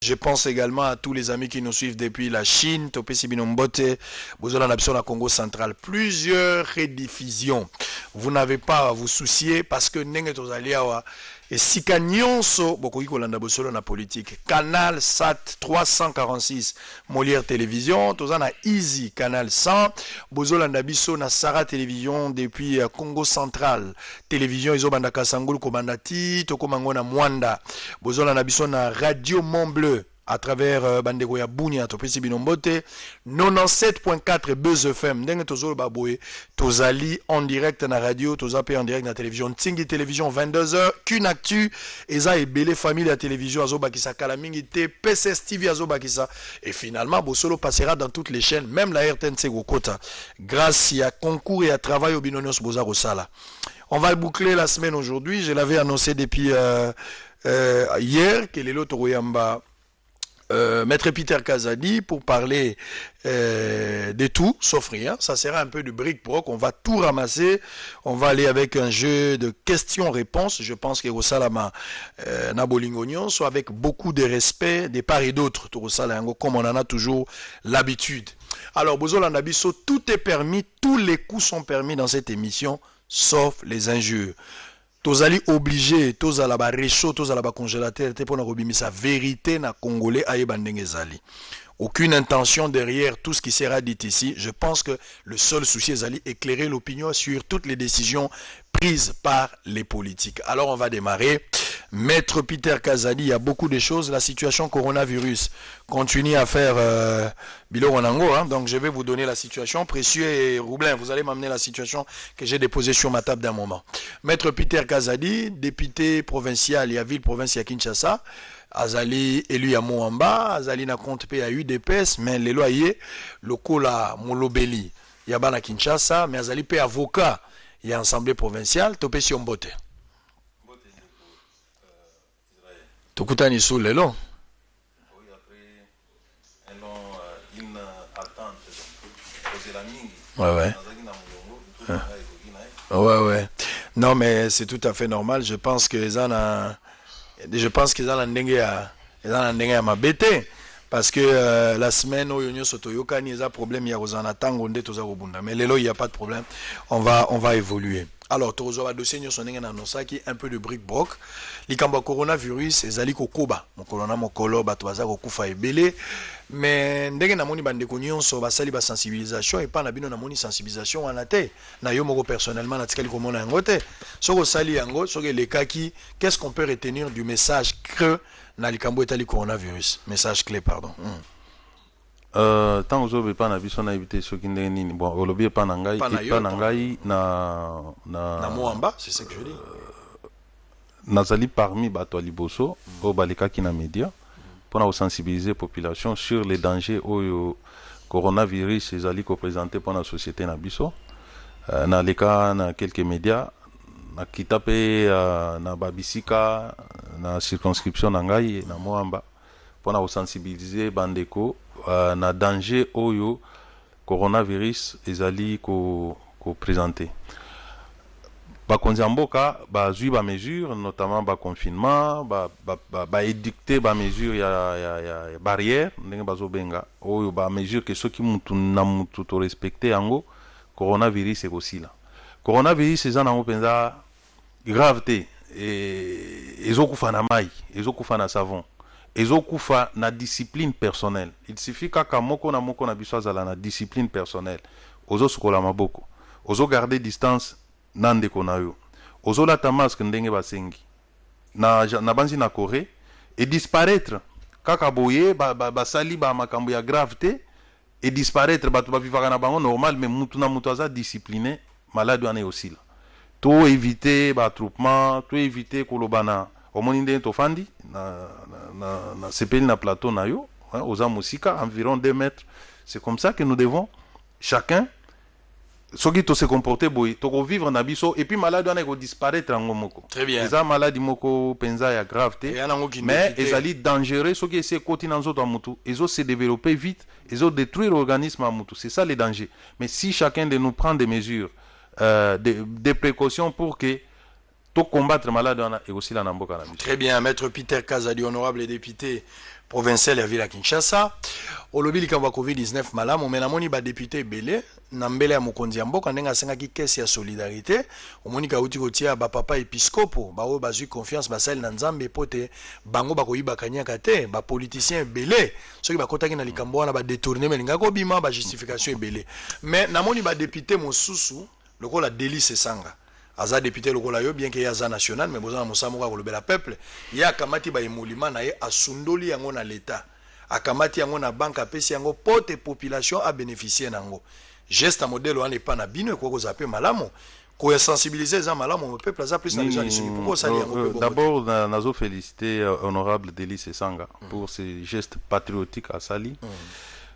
Je pense également à tous les amis qui nous suivent depuis la Chine, Topesi Binombote, Bozola Nabison à Congo central. Plusieurs rediffusions. Vous n'avez pas à vous soucier parce que Nenge Tozaliawa et Sika Nyonso, Bokoki Kolanda Bosolo na politique. Canal SAT 346, Molière Télévision, Tozana Easy, Canal 100, Bozola Nabiso na Sarah Télévision depuis Congo central. Télévision Izobanda Kasangul Kobandati, Tokomango na Mwanda. Bozola Nabiso na Radio Mont Bleu à travers Bandego ya Bunia Topesi Binombote 97.4 Buzz FM ndenge tozolo baboye tozali en direct na radio tozape en direct na télévision Tingi télévision 22h qu'une actu eza ebele famille la télévision azobakisa kala mingi te PCS TV azobakisa et finalement Bosolo passera dans toutes les chaînes même la RTNC Gokota grâce à concours et à travail au Binonios Bozaro Sala. On va boucler la semaine aujourd'hui, je l'avais annoncé depuis hier que les lots Toroyamba Maître Peter Kazadi pour parler de tout, sauf rien. Ça sera un peu de bric-broc. On va tout ramasser. On va aller avec un jeu de questions-réponses. Je pense que Rosalama Nabolingonion soit avec beaucoup de respect des parts et d'autres. Comme on en a toujours l'habitude. Alors, Bozola Nabiso, tout est permis. Tous les coups sont permis dans cette émission, sauf les injures. Tozali obligé, tozala ba réchaud, tozala ba congélateur, te pona robimisa vérité na congolais ayeba ndenge ezali. Aucune intention derrière tout ce qui sera dit ici. Je pense que le seul souci est d'éclairer l'opinion sur toutes les décisions prises par les politiques. Alors on va démarrer. Maître Peter Kazadi, il y a beaucoup de choses. La situation coronavirus continue à faire Bilo Wanango. Donc je vais vous donner la situation. Précieux et Roublin, vous allez m'amener la situation que j'ai déposée sur ma table d'un moment. Maître Peter Kazadi, député provincial, il y a ville province à Kinshasa. Azali élu à Moamba, Azali na compte pe à UDPS, mais les loyers locaux la Molobeli, il y a na Kinshasa, mais Azali pe avocat, il y a assemblée provinciale, topé si on botte. Tokutani sous les longs. Oui, après un long, une attente, poser la mingi. Ouais. Ouais. Non, mais c'est tout à fait normal. Je pense que les gens ont ndenge ma bête parce que la semaine où ils sont il y a problème il y a aux anatango nde toza robunda mais lelo il y a pas de problème on va évoluer. Alors tozo va dossier nous sonenge na nosaki un peu de bric-broc likamba coronavirus ezali kokoba mokolona mokolo bato baza kokufa ebele mais ndenge na moni bande nyonso basali ba sensibilisation et pas na bino na moni sensibilisation wana te na yo moko personnellement na tikali komona yango te soko sali yango soko lekaki qu'est-ce qu'on peut retenir du message creux na likambo etali coronavirus message clé pardon. Tant que pas na biso na éviter ce qui n'est ni bon au lobby pas nangai na Moamba c'est ce que je dis nazali parmi bato liboso au baleka ki na média pour sensibiliser population sur les dangers au coronavirus ezali ko présenter pour la société na biso na leka na quelques médias na kitape na babisika na circonscription nangai na Moamba pour sensibiliser bandeko na danger oyo coronavirus ezali ko présenter bakonzi mboka bazui ba mesures notamment ba confinement ba édicter ba mesures ya barrière ndenge bazobenga oyo ba mesures que ceux qui mutu na mutu to respecter yango coronavirus aussi là coronavirus ezana ngopenza gravité ezokufa na mai ezokufa na savon ezokufa na discipline personnelle. Il suffit kaka moko na biso azala na discipline personnelle ozo sukola maboko ozo garder distance na ndeko na yo ozo lata masque ndenge basengi na banzi na Corée et disparaître kaka boye basali ba makambo ya gravité et disparaître batu ba vivaka na bango normal mais mutu na mutu aza discipliné malade wana aussi là to éviter ba attroupement to éviter kolobana omoni ndenge tofandi na sepeli na plateau na yo aux musika environ 2 mètres. C'est comme ça que nous devons chacun soki to se comporter boy to vivre na biso et puis malade wana ko disparaître en moko. Très bien. Eza maladie moko penza ya gravité mais ezali dangereux soki essayer koti na nzoto mutu ezo se développer vite ezo détruire l'organisme à mutu. C'est ça les dangers. Mais si chacun de nous prend des mesures des précautions pour que tout combattre malade et aussi la namboka. Très bien, Maître Peter Kazadi, honorable député provincial ya ville ya Kinshasa. Olobi likambo ya COVID-19 malamu mais namoni ba député belé na mbele ya mokonzi ya mboka ndenga sengaki kesi ya solidarité omoni kauti kotia ba papa episcopo ba oyo bazui confiance basali na nzambe pote bango bakoyiba kanyaka te ba politicien belé soki bakotaki na likambo wana ba détourner melinga ko bima ba justification belé mais namoni ba député mosusu lokola Délice Sanga aza député lokola yo bien que yaza national mais bozana mosamo ka kolobela peuple ya kamati ba emolima na ye asundoli yango na l'état akamati yango na banque apesi yango pote population a bénéficier nango geste modèle wana epa na bino ko zape malamu ko sensibiliser za malamu peuple aza plus na les gens ici pourquoi ça yango d'abord nazo féliciter honorable Délice Sanga pour ces gestes patriotiques à Sali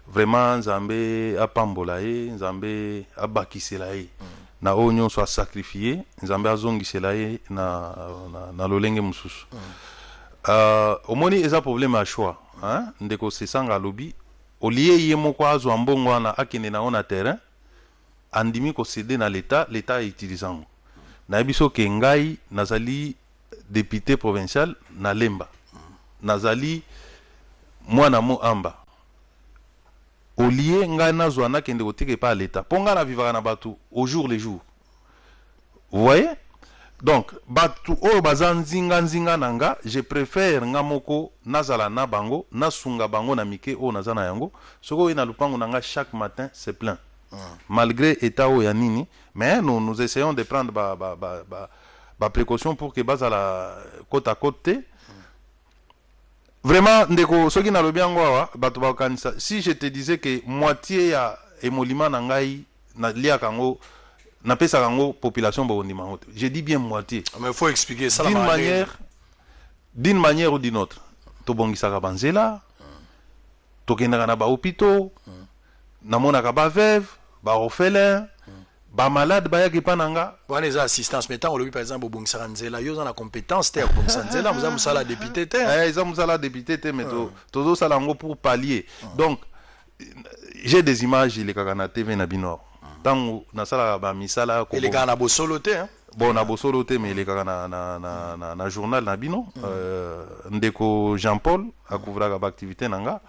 vraiment nzambe apambola ye nzambe abakisela ye na onyo soit sacrifié nzambe azongisela ye na lolenge mususu omoni eza problème à choix hein ndeko Sesanga lobi olie ye moko azwa mbongo wana akende na on terrain andimi ko céder na l'état utilisant na biso ke ngai nazali député provincial na Lemba nazali mwana mo amba olie ngai nazwa na kende koteke pa l'état ponga na vivaka na batu au jour le jour vous voyez. Donc, batu o bazanzinga nzinga nanga, je préfère ngamoko nazala na bango, nasunga bango na mike o nazana yango. Soko ina lupango nanga chaque matin c'est plein. Malgré état o yanini, mais nous essayons de prendre ba précaution pour que bazala côte à côté. Vraiment ndeko soki na lobiango wa batu ba kanisa. Si je te disais que moitié ya emolima nangai na lia kango na pesa kango population bondima hote. Je dis bien moitié. Mais il faut expliquer ça d'une manière ou d'une autre. To bongisaka banzela, to kendaka na ba hôpitaux, na monaka ba veuve, ba orphelin, ba malade ba yaki pananga. Wana eza assistance mais tant olobi par exemple bongisaka nzela, yo za na compétence te bongisaka nzela, muza musala député te. Eza musala député te mais to sala ngo pour pallier. Donc j'ai des images les kaka na TV na Binor. Tango nasala ba misala ko eleka na bosolo te hein bon na bosolo te mais eleka na journal na bino ndeko Jean-Paul akouvra ba activité nanga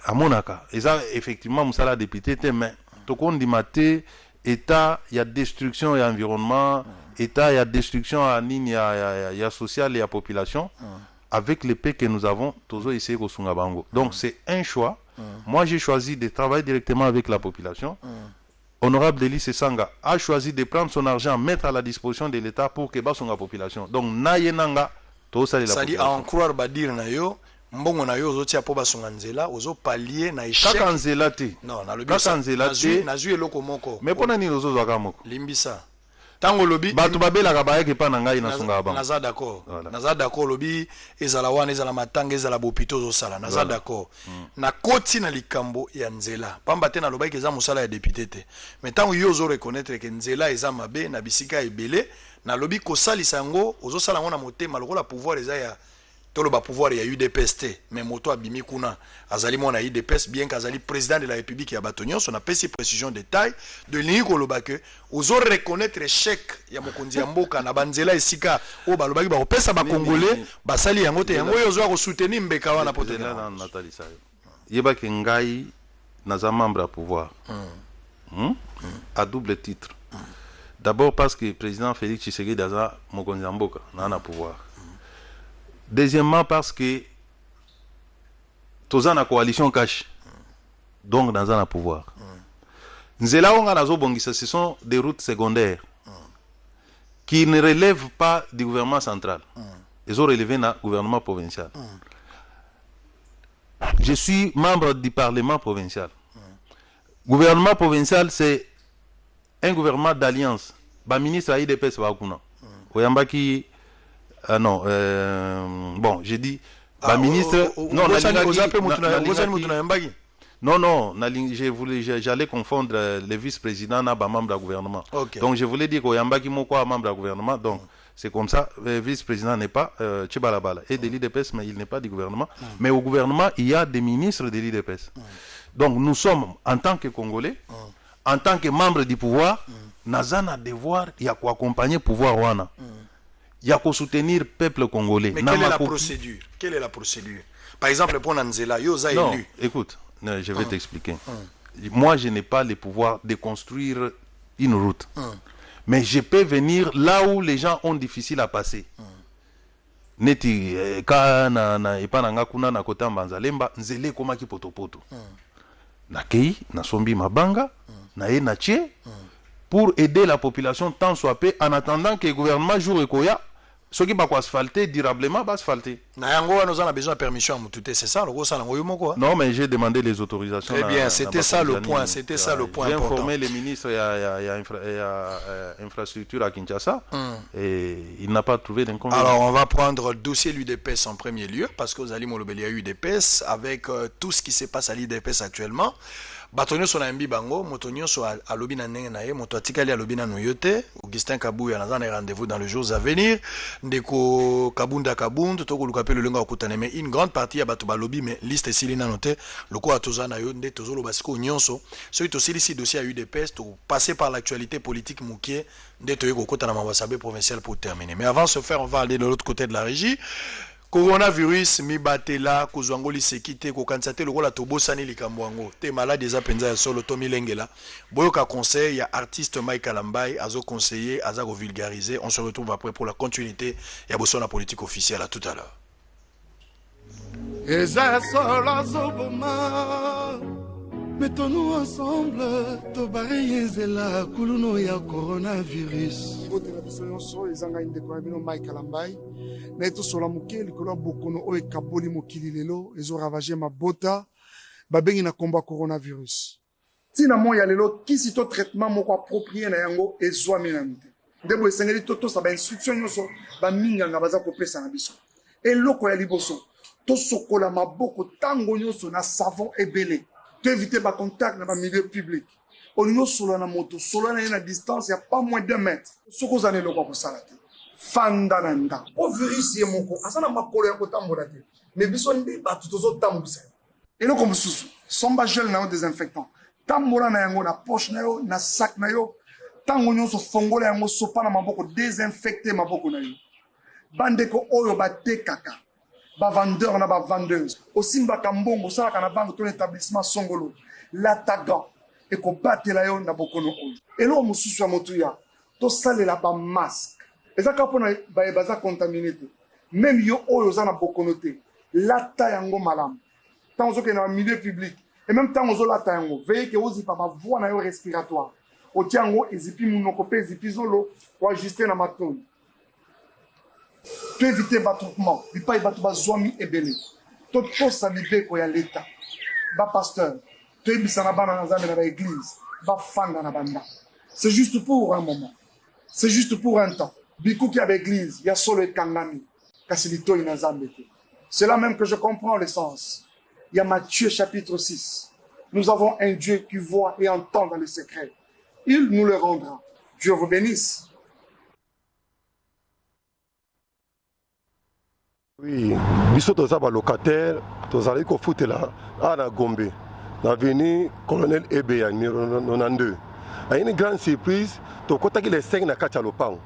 amonaka eza effectivement musala député te mais to kondi maté état ya destruction ya environnement état ya destruction à nini ya social et ya population avec les paix que nous avons tozo essayer ko sunga bango donc c'est un choix. Moi, j'ai choisi de travailler directement avec la population. Honorable Délice Sanga a choisi de prendre son argent, mettre à la disposition de l'État pour que basse la population. Donc, nayenanga, tout ça, ça dit à en croire badir na yo, mbongo na yo ozotia po basonga nzela, ozo pallier na échec. Kaka nzela te. Non, na lobi kaka nzela te. Na zui eloko moko. Mais pona ni ozo zwa moko. Limbisa. Tango lobi batu babela ka baye ke pa na ngai na sunga ba. Naza d'accord. Naza d'accord lobi ezala wana ezala matanga ezala bopito zo sala. Naza d'accord. Na koti na likambo ya nzela. Pamba te na lobai ke za musala ya député te. Mais tango yo zo reconnaître ke nzela eza mabe na bisika ebele na lobi ko salisa ngo ozo sala ngona motema lokola pouvoir eza ya tolo ba pouvoir ya UDPS te mais moto abimi kuna azali mona UDPS bien qu'azali président de la République ya batonyo son appesi précision détail de lingi koloba que ozo reconnaître échec ya mokonzi ya mboka na banzela esika o balobaki ba kopesa ba congolais basali yango te yango yo zo ko soutenir mbeka wana potela na Nathalie Sayo yeba ke ngai naza membre à pouvoir à double titre d'abord parce que président Félix Tshisekedi aza mokonzi ya mboka na pouvoir. Deuxièmement, parce que tous en coalition cache, donc dans un pouvoir. Nzela onga nazo bongisa, ce sont des routes secondaires qui ne relèvent pas du gouvernement central. Ils ont relevé le gouvernement provincial. Je suis membre du Parlement provincial. Gouvernement provincial, c'est un gouvernement d'alliance. Ba ministre a IDPS Bakuna. Oyambaki non, bon, j'ai dit, la ministre, non, j'allais confondre le vice-président na ba membre du gouvernement. Okay. Donc je voulais dire qu'Oyambaki Moko membre du gouvernement, donc c'est comme ça, le vice-président n'est pas Tchibalabala et de l'IDPS, mais il n'est pas du gouvernement. Mais au gouvernement, il y a des ministres de l'IDPS. Donc nous sommes, en tant que Congolais, en tant que membres du pouvoir, nous avons un devoir, il y a quoi accompagner le pouvoir. il y a qu'à soutenir le peuple congolais. Mais quelle est la procédure? Quelle est la procédure? Par exemple, pour Nanzela, Yoza est élu. Écoute, je vais t'expliquer. Moi, je n'ai pas le pouvoir de construire une route. Mais je peux venir là où les gens ont difficile à passer. Neti ka na epananga kuna na kota Mbanzalemba nzele koma ki potopoto. Na kei na sombi mabanga na ye na tche pour aider la population tant soit peu en attendant que le gouvernement joue ekoya ceux qui va asphalter durablement va asphalter. Na yango nous avons besoin de permission à Moutouté, c'est ça le gros ça quoi? Non mais j'ai demandé les autorisations. Eh bien, c'était ça le point, c'était ça le point important. J'ai informé les ministres et infrastructure à Kinshasa et il n'a pas trouvé d'inconvénient. Alors on va prendre le dossier l'UDPS en premier lieu parce que aux Ali Molobeli y a eu UDPS avec tout ce qui se passe à l'UDPS actuellement. Batonyo so na mbi bango, motonyo so a lobi na ndenge na ye, moto atikali a lobi na noyote, Augustin Kabuya na zana rendez-vous dans les jours à venir, ndeko Kabunda Kabund, toko lukape le lenga okutane, mais une grande partie ya bato ba lobi, mais liste sili na note, loko atoza na yo, nde tozo lo basiko nyonso, so ito sili si dossier a UDPS, to passer par l'actualité politique moukie, nde to yoko kota na mawasabe provincial pour terminer. Mais avant de se faire, on va aller de l'autre côté de la régie. Coronavirus mi batela kozwangoli sekite ko kansate lokola tobosani likambwango te malade eza penza ya solo to milengela boyoka conseil ya artiste Mike Kalambai azo conseiller aza ko vulgariser. On se retrouve après pour la continuité ya bosona politique officielle. À tout à l'heure. Mettons-nous ensemble, Tobareyezela, Kuluno ya coronavirus. Mike Kalambai, Neto Solamuke, Likola Bokono, Oe Kaboli Mokili Lelo, Ezo Ravagé Mabota, Babengi na combat coronavirus. Tina mo ya lelo, kisi to traitement moko approprié na yango, Ezo Aminante. Debo esengeli toto sa ba instruction yoso, ba minga nga baza kopesa na biso. Et loko ya liboso, to sokola maboko tango yoso na savon ebele. Éviter le contact dans le milieu public. On y a solo na moto, solo na une distance, il n'y a pas moins de 2 mètres. Ce que vous avez le pour ça. Fandananda. Au virus, il y a mon corps. Asana ma colère pour tambourate. Mais besoin de battre tous autres tambours. Et nous, comme sous, somba gel na désinfectant. Tamboura na yango na poche na yo, na sac na yo. Tango nyo so fongola yango sopa na maboko désinfecter maboko na yo. Bande ko oyo ba te kaka. Ba vendeur na ba vendeuse aussi mbaka mbongo sala kana banque ton établissement songolo l'atagan et ko batela yo na bokono oyo elo mususu ya motuya to salela ba masque ezaka pona ba baza contaminé même yo oyo za na bokono te lata yango malam tant ozo ke na milieu public et même tant ozo lata yango veillez que ozi pa ba voie na yo respiratoire o tiango ezipi munoko pe ezipi zolo ko ajuster na matoni. Tu éviter battement, il pas battre bazwami ebele. Tout ça libé ko ya l'état. Ba pasteur, tu ebisana bana na zambe na l'église, ba fanda na banda. C'est juste pour un moment. C'est juste pour un temps. Biku ki a l'église, il y a solo ekangami. Kasi lito ina zambe te. C'est là même que je comprends le sens. Il y a Matthieu chapitre 6. Nous avons un Dieu qui voit et entend dans les secrets. Il nous le rendra. Dieu vous bénisse. Oui, biso toza ba locataire, tozali ko futela ana Gombe. L'avenue colonel Ebeya numéro 92. A une grande surprise, to kotaki les 5 na kati ya lopango.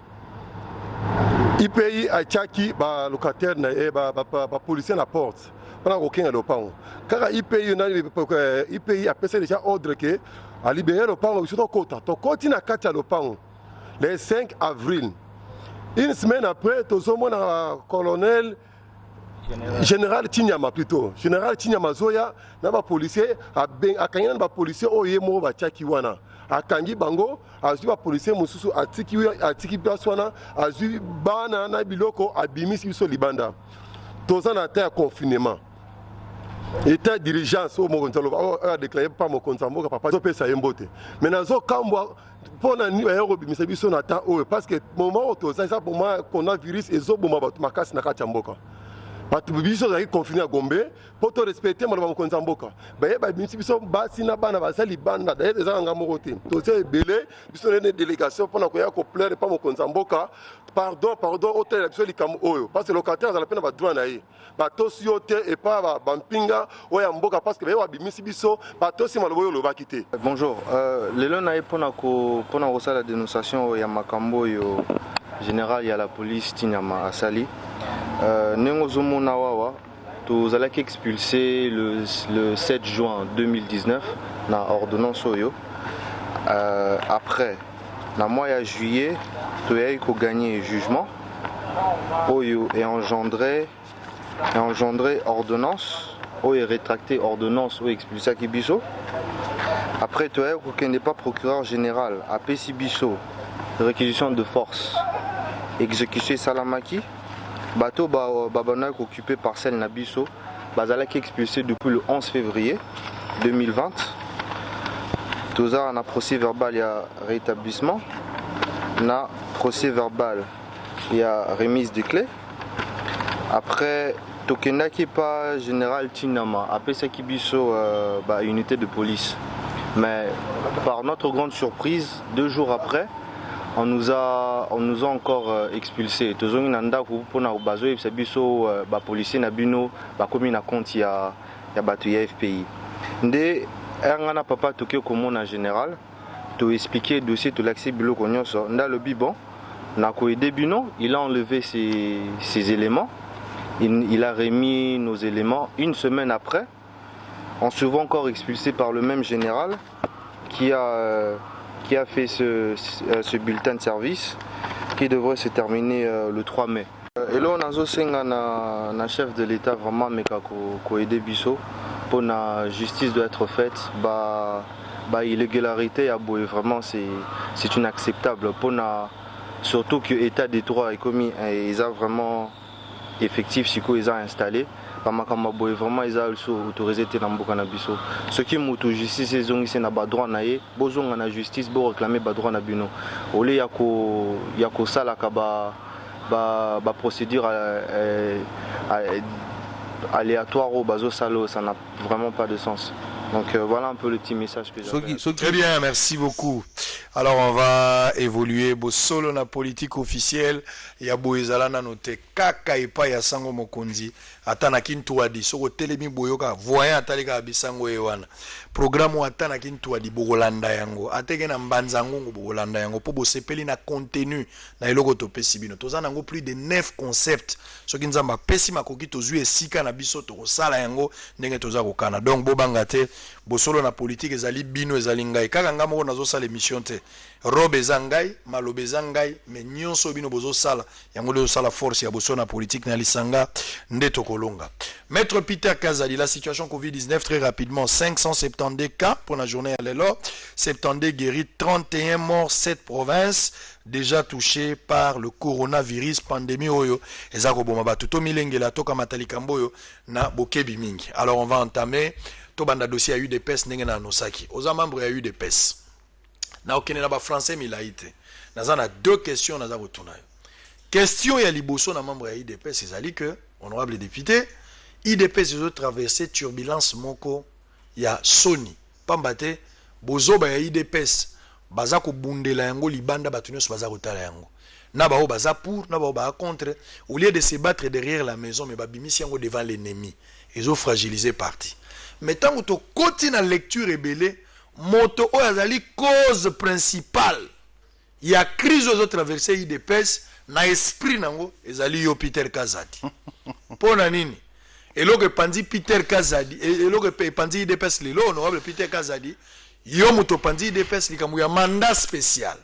IPI a chaki ba locataire na ba policier na porte. Pendant aucun à lopango. Car IPI a passé déjà ordre que a libérer lopango sur ton kota. To koti na kati ya lopango. Le 5 avril. Une semaine après, tozomo na colonel Général Tinyama plutôt. Général Tinyama Zoya, na policier a kanyana ba policier oyemo ba chaki wana. Akangi bango, azu ba policier mususu atiki baswana, azu bana na biloko abimisi biso libanda. Toza na terre confinement. État dirigeance au Mokonzalo a déclaré par Mokonzambo papa zo pesa yembote. Mais nazo kambwa pona ni ayo bimisa biso na temps parce que moment toza ça pour moi coronavirus ezoboma ba makasi na kati ya mboka. bato biso tozalaki confiné à Gombe mpo to respecte maloba mokonzi ya mboka baye babimisi biso basi na bana baza libanda daye ezaka nga moko te toza ebele biso nene délégation mpona koya koplaire mpa mokonzi ya mboka pardon otalela biso likambo oyo parce que locataire azala mpe na badroit na ye batosi yo te epa bampinga oyo ya mboka parce que baye babimisi biso batosi maloba oyo olobaki te. Bonjour, lelo na ye mpona kosala dénonciation ya makambo oyo général ya la police tinyama asali ndenge ozomona wawa tozalaki expulsé le 7 juin 2019 na ordonnance oyo après na mois ya juillet toyaki kogagner jugement oyo et engendré ordonnance oyo rétracté ordonnance oyo expulsaki biso après toyaki kokende pas procureur général apesi biso réquisition de force exécution salamaki bateau babana occupé parcelle na biso bazalaki expulsé depuis le 11 février 2020 toza na procès verbal ya rétablissement na procès verbal ya remise de clés après tokendaki pa général Tinama apesaki biso unité de police mais par notre grande surprise 2 jours après on nous a encore expulsés. Tozongi nanda kupona bazo yebisa biso ba policier na bino ba komi na compte ya bato ya FPI. Nde ngana papa tokyo komona général to expliquer dossier to l'accès biloko nyonso nda lobi bon na ko aider bino, il a enlevé ces éléments. Il a remis nos éléments une semaine après. On se voit encore expulsé par le même général qui a fait ce bulletin de service qui devrait se terminer le 3 mai. Et là, on a un chef de l'État vraiment qui aidé Bisso pour la justice doit être faite. L'illégalité vraiment c'est inacceptable. Surtout que l'État des droits est commis, ils ont vraiment effectif si ils ont installé. Vraiment ils ont autorisé dans le biso. Ce qui est justice ils ont ici na droit na ye, bozonga na justice bo réclamer droit na bino. Ole yako sala ka ba procédure aléatoire au bazo salo, ça n'a vraiment pas de sens. Donc voilà un peu le petit message que j'ai. Très bien, merci beaucoup. Alors on va évoluer solo na politique officielle ya boezala na note kaka epa ya sango mokonzi atana kintu adi soko telemi boyoka voyant atalika abisango ewana programme atana kintu adi bogolanda yango ateke na mbanzango bogolanda yango po bosepeli na contenu na eloko topesi bino toza nango plus de 9 concepts soki nzamba pesi makoki tozwi esika na biso to kosala yango ndenge toza kokana donc bobanga te bosolo na politique ezali bino ezali ngai kaka ngamo ko nazo sala émission te robe zangai malobe zangai mais nyonso bino bozo sala yango de sala force ya boso na politique na lisanga ndeto kolonga. Maître Peter Kazadi, la situation Covid-19 très rapidement 572 cas pour la journée à l'élo 70 guéris 31 morts 7 provinces déjà touchées par le coronavirus pandémie oyo ezako boma batuto milengela toka matalikamboyo na bokebi mingi. Alors on va entamer tobanda dossier à UDPS ndenge na nosaki oza membre ya UDPS na okene na ba français milaite naza na deux questions naza kotuna question ya liboso na membre ya UDPS ezali que honorable député UDPS ont traversé turbulence moko ya Sony pambate bozoba ya UDPS baza ko bundela yango libanda batunyo baza kotala yango na bao baza pour na bao ba contre au lieu de se battre derrière la maison mais babimisi yango devant l'ennemi ils ont fragilisé parti. Mais tant que tu continues la lecture rebelle, moto azali cause principale. Il y a crise aux autres traversées IDPS, na esprit nango ezali yo Peter Kazadi. Pona nini? Et lo que pandi Peter Kazadi, et lo que pandi IDPS lelo honorable Peter Kazadi, yo moto pandi IDPS likamu ya mandat spécial.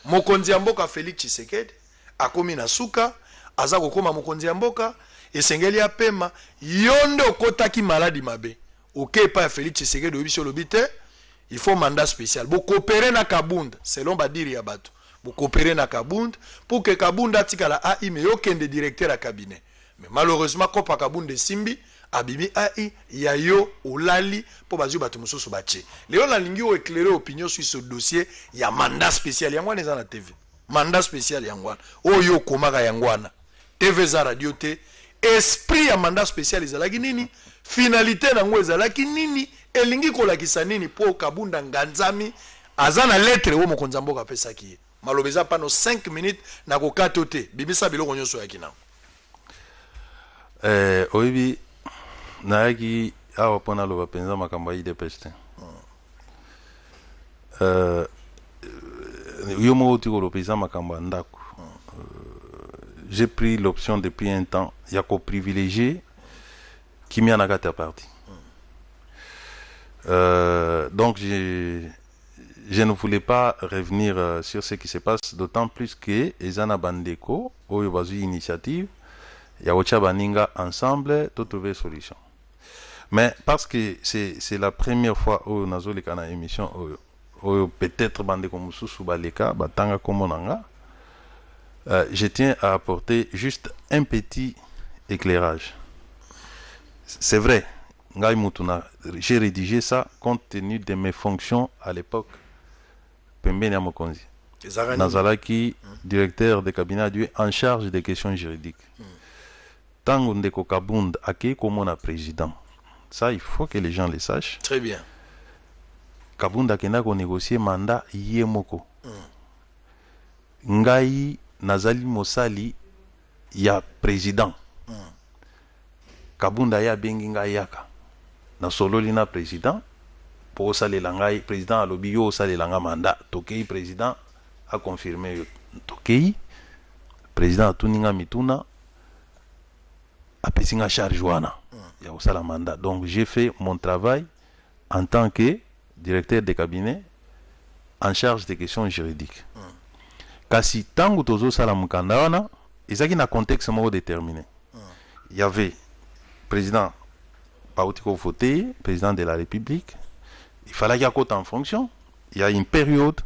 Mokonzi ya mboka Félix Tshisekedi akomi na suka, aza kokoma mokonzi ya mboka, esengeli apema, yonde okotaki maladi mabe. Ok, pas Félix Tshisekedi de sur le bite, il faut mandat spécial. Vous coopérez na Kabund, selon Badiri Yabato. Vous coopérez na Kabund pour que Kabund atika la AI mais aucun des directeurs à cabinet. Mais malheureusement, quand pas Kabund de Simbi, Abimi AI, Yayo, Olali, pour bazu batu mususu bache. Léon la lingi ou éclairer opinion sur ce dossier, il y a mandat spécial. Yangwana est à la TV. Mandat spécial Yangwana. Oh yo komara Yangwana. TV za radio te. esprit ya mandat spécial ezalaki nini, finalité nango ezalaki nini, elingi kolakisa nini po Kabunda Nganzami aza na lettre wo mokonzi ya mboka apesaki ye. Maloba eza pano 5 minutes na kokata te bimisa biloko nyonso yaki nango. Oyebi nayaki awa mpona loba mpenza makambo ya IDPS te. Yo moko tikoloba eza makambo ya ndako. J'ai pris l'option depuis un temps ya koprivilégier kimia na kati ya parti. Donc je ne voulais pas revenir sur ce qui se passe, d'autant plus que Ezana Bandeko, Oyo Bazui Initiative, Yaocha Baninga ensemble, tout trouver solution. Mais parce que c'est la première fois où nous avons une émission, où peut-être Bandeko Moussousou Baleka, Batanga Komonanga, je tiens à apporter juste un petit éclairage. C'est vrai, j'ai rédigé ça compte tenu de mes fonctions à l'époque. Pembeni ya Mokonzi. Nazalaki, directeur de cabinet en charge des questions juridiques. Tango Ndeko Kabunda ake komona président. Ça, il faut que les gens le sachent. Très bien. Kabunda kenda ko négocier mandat yemoko. Ngai nazali mosali ya président. Kabunda ya bengi ngai yaka. Na sololi na président. Pour saler ngai président alobi yo saler nga mandat. Tokei président a confirmé yo. Tokei président tuninga mituna a pesinga charge wana. Ya osala mandat. Donc j'ai fait mon travail en tant que directeur de cabinet en charge des questions juridiques. Kasi tango tozo sala mukanda wana, ezaki na contexte moko déterminé. Il y avait président Pautiko voté, président de la République. Il fallait qu'il y ait en fonction. Il y a une période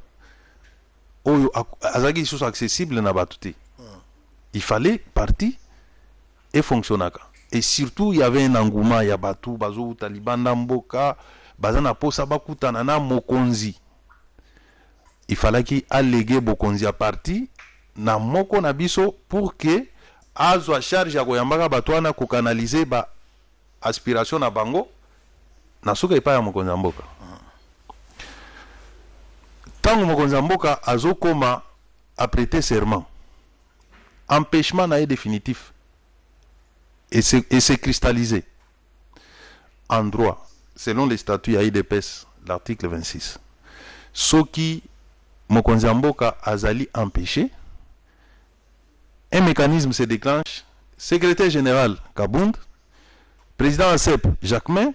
où Azagi sont accessibles na batouté. Il fallait partir et fonctionner. Et surtout, il y avait un engouement. Il y a Batou, Bazou, Taliban, Namboka, Bazana Posa, Bakutana, Mokonzi. Il fallait qu'il allégue Bokonzi à partir na Moko Nabiso pour que Azwa charge ya Koyambaka Batouana ko canaliser ba aspiration na bango na suka ipa ya Mokonzi ya mboka. Tango Mokonzi ya mboka azokoma a prêter serment, empêchement na définitif et c'est cristallisé en droit selon les statuts à IDPS, l'article 26. Soki Mokonzi ya mboka azali empêché, un mécanisme se déclenche. Secrétaire général Kabund, président ACEP Jacquemin,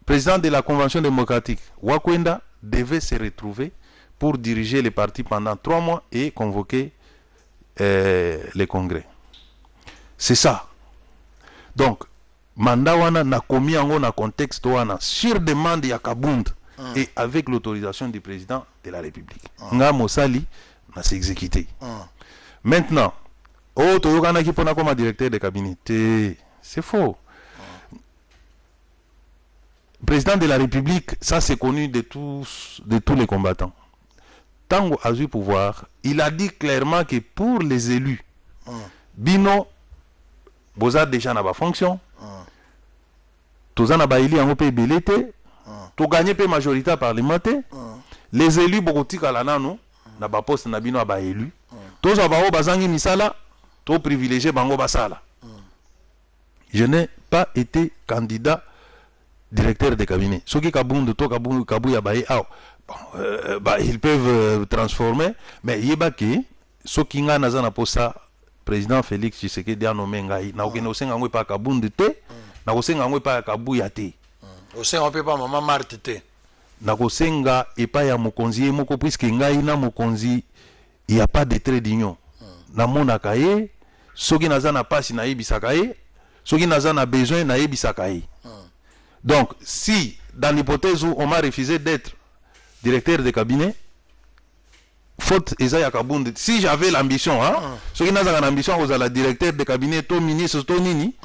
président de la Convention démocratique Wakwenda devait se retrouver pour diriger les partis pendant 3 mois et convoquer les congrès. C'est ça. Donc, mandat wana na komi yango na contexte wana sur demande ya Kabund et avec l'autorisation du président de la République. Nga Mosali na s'exécuter. Maintenant, oh, toyokana ki pona comme directeur de cabinet. C'est faux. Président de la République, ça c'est connu de tous les combattants. Tango a eu pouvoir, il a dit clairement que pour les élus, Bino, Boza déjà n'a pas fonction, Tozana Baili en OP Belete, to gagner pe majorité parlementaire, les élus Bogotika Lanano, n'a pas poste na Bino a ba élu, Toza Bao Bazangi Misala, to privilégié Bango Basala. Je n'ai pas été candidat directeur de cabinet. Ceux qui Kabund, to Kabouya Baye, ils peuvent transformer, mais Yebake, ceux qui n'ont pas posta président Félix Tshisekedi a nommé Ngai, na okene osenga ngwe pa Kabund te, na osenga ngwe pa Kabouya te. Osenga pe pa Mama Marthe te. Na osenga epa ya mokonzi moko puisque Ngai na mokonzi il n'y a pas de trait d'union. Na monaka ye, soki naza na pasi na yebisaka ye, soki naza na besoin na yebisaka ye. Donc, si dans l'hypothèse où on m'a refusé d'être directeur de cabinet, faute Ezaya Kabund, si j'avais l'ambition, hein, soki naza na ambition aux la directeur de cabinet, to ministre, to nini,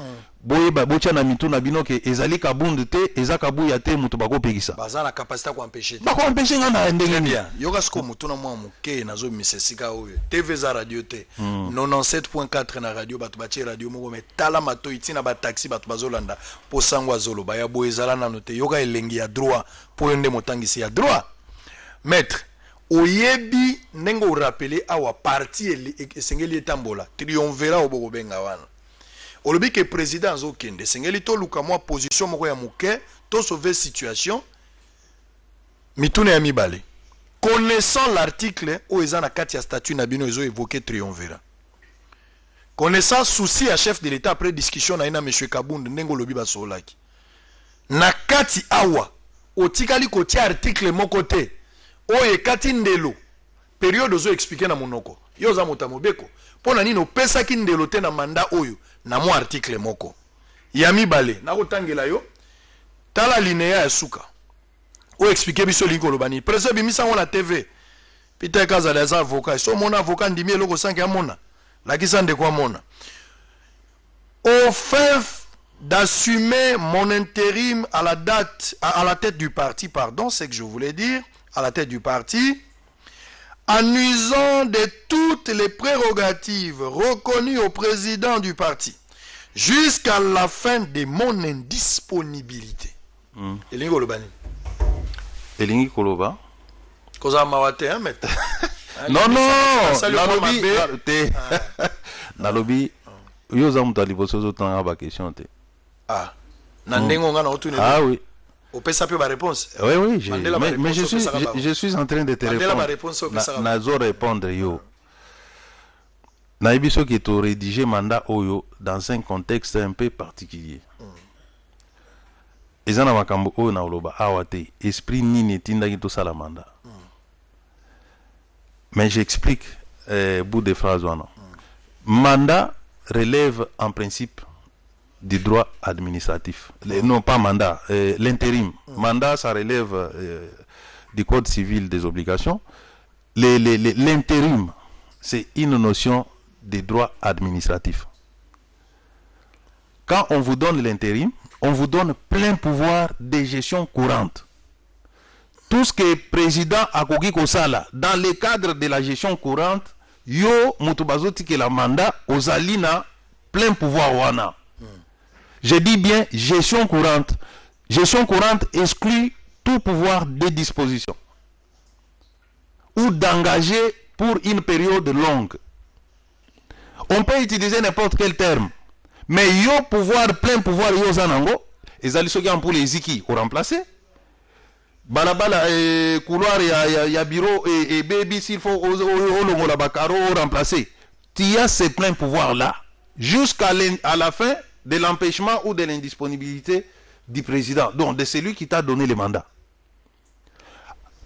boyeba bocha na mitu na bino ke ezali kabundu te eza kabuya te mutu bakopekisa baza na capacité ko empêcher bakoempêche nga na ndenge bien yoka siko mutu na mwa muke nazo misesika oyo TV za radio te 97.4 na radio batu batie radio moko metala mato itina ba taxi batu bazolanda po sangwa zolo ba ya boezala nano te yoka elengi ya droit po yonde motangisi ya droit maître oyebi ndenge o rappeler awa parti esengeli etambola triomvera oboko benga wana olobi ke président azokende sengeli to luka mwa position moko ya muke to sauver situation mitune ya mibale connaissant l'article où eza na kati ya statut na bino ezo évoquer triomvera connaissant souci à chef de l'état après discussion na ina monsieur Kabund ndenge olobi basolaki na kati awa otikali kotia article moko te oye kati ndelo période ozo expliquer na monoko yo za moto mobeko pona nini opesaki ndelo te na manda oyo na mo article moko ya mibale na kotangela yo tala linea ya suka o expliquer biso linko lobani president bimisa ngona TV Peter Kazala za avocat so mon avocat ndimi eloko 5 ya mona la kisande kwa mona au fait d'assumer mon intérim à la date à la tête du parti pardon c'est que je voulais dire à la tête du parti en usant de toutes les prérogatives reconnues au président du parti jusqu'à la fin de mon indisponibilité. Elingo lobani. Elingi koloba. Koza mawate hein maître. Non nalobi te. Nalobi yo za mutali boso zo tanga ba question te. Ah. Na ndengo nga na otune. Ah oui. On peut savoir ma réponse. Oui, mais je suis en train de te répondre. Nazo répondre yo. Naibiso qui to rédigé mandat oyo dans un contexte un peu particulier. Ezana makambo oyo na oloba awate esprit nini tinda ki to sala mandat. Mais j'explique bout de phrase wana. Mandat relève en principe du droit administratif. Non, pas mandat, l'intérim. Mandat, ça relève du Code civil des obligations. L'intérim, c'est une notion de droit administratif. Quand on vous donne l'intérim, on vous donne plein pouvoir de gestion courante. Tout ce que le président a koki kosala dans le cadre de la gestion courante, yo mutubazoti ke la mandat ozalina plein pouvoir wana. Je dis bien gestion courante. Gestion courante exclut tout pouvoir de disposition ou d'engager pour une période longue. On peut utiliser n'importe quel terme, mais yo pouvoir, plein pouvoir, yo zanango, et alisoki pour les ziki au remplacer. Balabala couloir ya bureau et baby s'il faut au la bakaro remplacer. Tu as ces plein pouvoir là jusqu'à la fin de l'empêchement ou de l'indisponibilité du président, donc de celui qui t'a donné le mandat.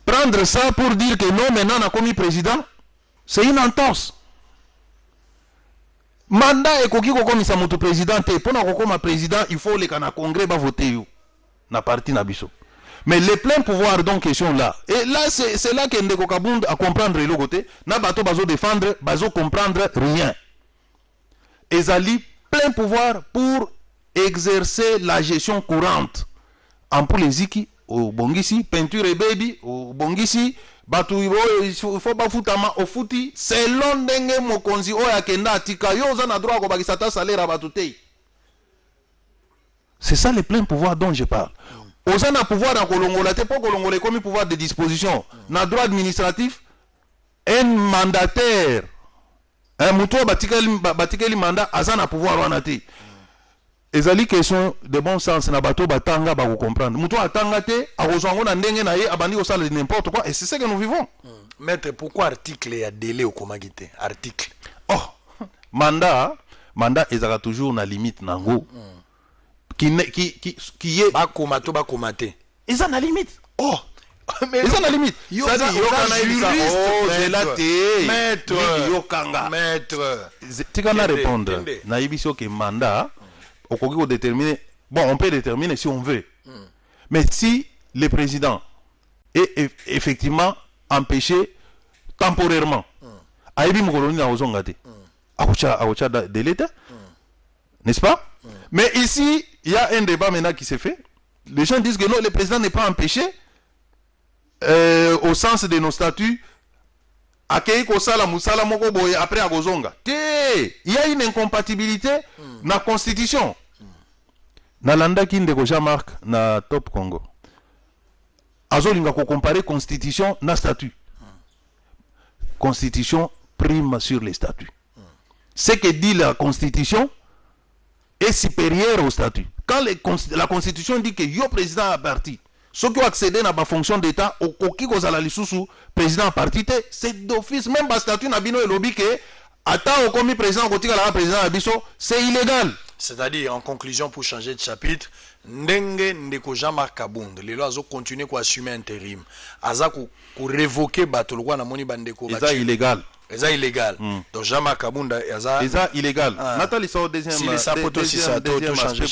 Prendre ça pour dire que non, maintenant on a commis président, c'est une entorse. Mandat et koki comme ça mon président, pour qu'on président, il faut les cana congrès va voter na parti na biso. Mais les pleins pouvoirs donc question là. Et là c'est là que Ndeko Kabund à comprendre le côté, na bato bazo défendre, bazo comprendre rien. Ezali plein pouvoir pour exercer la gestion courante. En pour les ziki, au bongisi, peinture et baby, au bongisi, batu il faut pas futama au futi, selon ndenge mokonzi oya kenda atika yo na droit ko bakisata salaire batutei. C'est ça le plein pouvoir dont je parle. Ozana pouvoir dans kolongola te pour kolongola comme pouvoir de disposition, na droit administratif, un mandataire un muto batikeli mandat azana pouvoir wana te. Ezali question de bon sens na bato batanga ba comprendre. Muto atanga te akozwango na ndenge na ye abandi osala n'importe quoi et c'est ce que nous vivons. Maître, pourquoi article ya délai au komagite article? Oh, mandat ezaka toujours na limite nango. Qui est ba komato ba komate. Eza na limite. Oh, mais eza na limite. Ça dit maître. Tu vas répondre. Na ibiso que mandat on déterminer. Bon, on peut déterminer si on veut. Mais si le président est effectivement empêché temporairement, aibi mokoloni na ozongate. Akocha de l'état. N'est-ce pas? Mais ici, il y a un débat maintenant qui s'est fait. Les gens disent que non, le président n'est pas empêché, au sens de nos statuts, après à Gozonga. Il y a une incompatibilité dans la constitution. Nalanda Kindeko Jean-Marc na Top Congo. Azolinga ko comparer constitution na statut. Constitution prime sur les statuts. Ce que dit la constitution est supérieur au statut. Quand la constitution dit que yo président a parti, ceux qui ont accédé à la fonction d'État, au koki kozala lisusu président a parti, c'est d'office, même le statut n'a bino et lobby que, attends au commis président, président abiso, c'est illégal. C'est-à-dire, en conclusion, pour changer de chapitre, Ndenge Ndeko Jean-Marc Kabund, les lois ont continué à assumer intérim. Aza ko révoquer Batolwa na moni bandeko. C'est illégal. C'est illégal. Donc Jean-Marc Kabund, c'est illégal. Nathalie sort deuxième aspect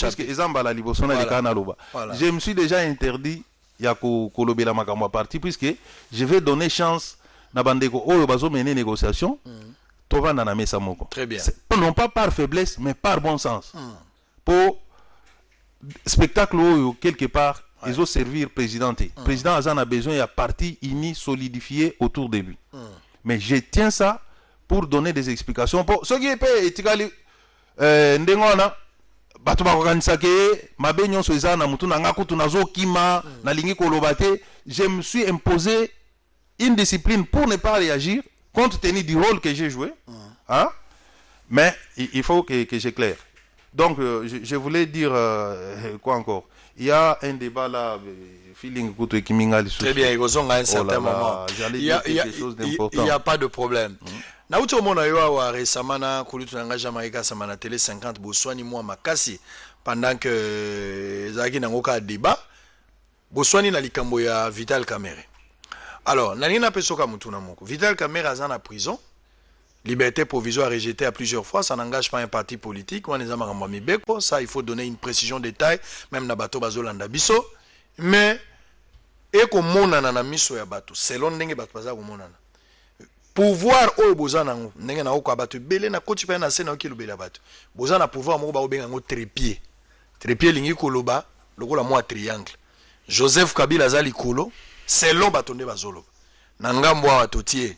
parce que Ezamba la libosona de Kanaloba. Je me suis déjà interdit ya ko kolobela makamwa parti puisque je vais donner chance na bandeko oyo bazo mener négociation. Très bien. Non pas par faiblesse, mais par bon sens. Pour spectacle quelque part, ils ont servi président. Président Azan a besoin d'un parti uni, solidifié autour de lui. Mais je tiens ça pour donner des explications. Pour ce qui est etikali ndengona bato bakokanisa ke mabenyo soza na mutu na ngakutu nazo kima na lingi kolobate, je me suis imposé une discipline pour ne pas réagir compte tenu du rôle que j'ai joué. Hein? Mais il faut que j'éclaire. Donc, je voulais dire quoi encore? Il y a un débat là, feeling très bien, il y a un certain moment. Il n'y a pas de problème. Nauto mona yo wa récemment na kulutu na Jamaïca samana télé 50 Boswani moi makasi pendant que zaki na ngoka débat Boswani na likambo ya Vital Kamerhe. Alors, nanina pesoka mutuna moko. Vital Kamerhe azan na prison. Liberté provisoire rejetée à plusieurs fois, ça n'engage pas un parti politique. Ça, il faut donner une précision de détail, même na bato bazolanda biso. Mais, et comme monana na miso ya bato, selon ndenge bato baza monana. Pouvoir o bozana ndenge na oko bato belé na koti pa na sena okilobela bato. Bozana pouvoir moko ba obenga ngo trépied. Trépied lingi koloba, lokola mo triangle. Joseph Kabila zali kolo, selon bato nde bazoloba. Na ngambo wa totier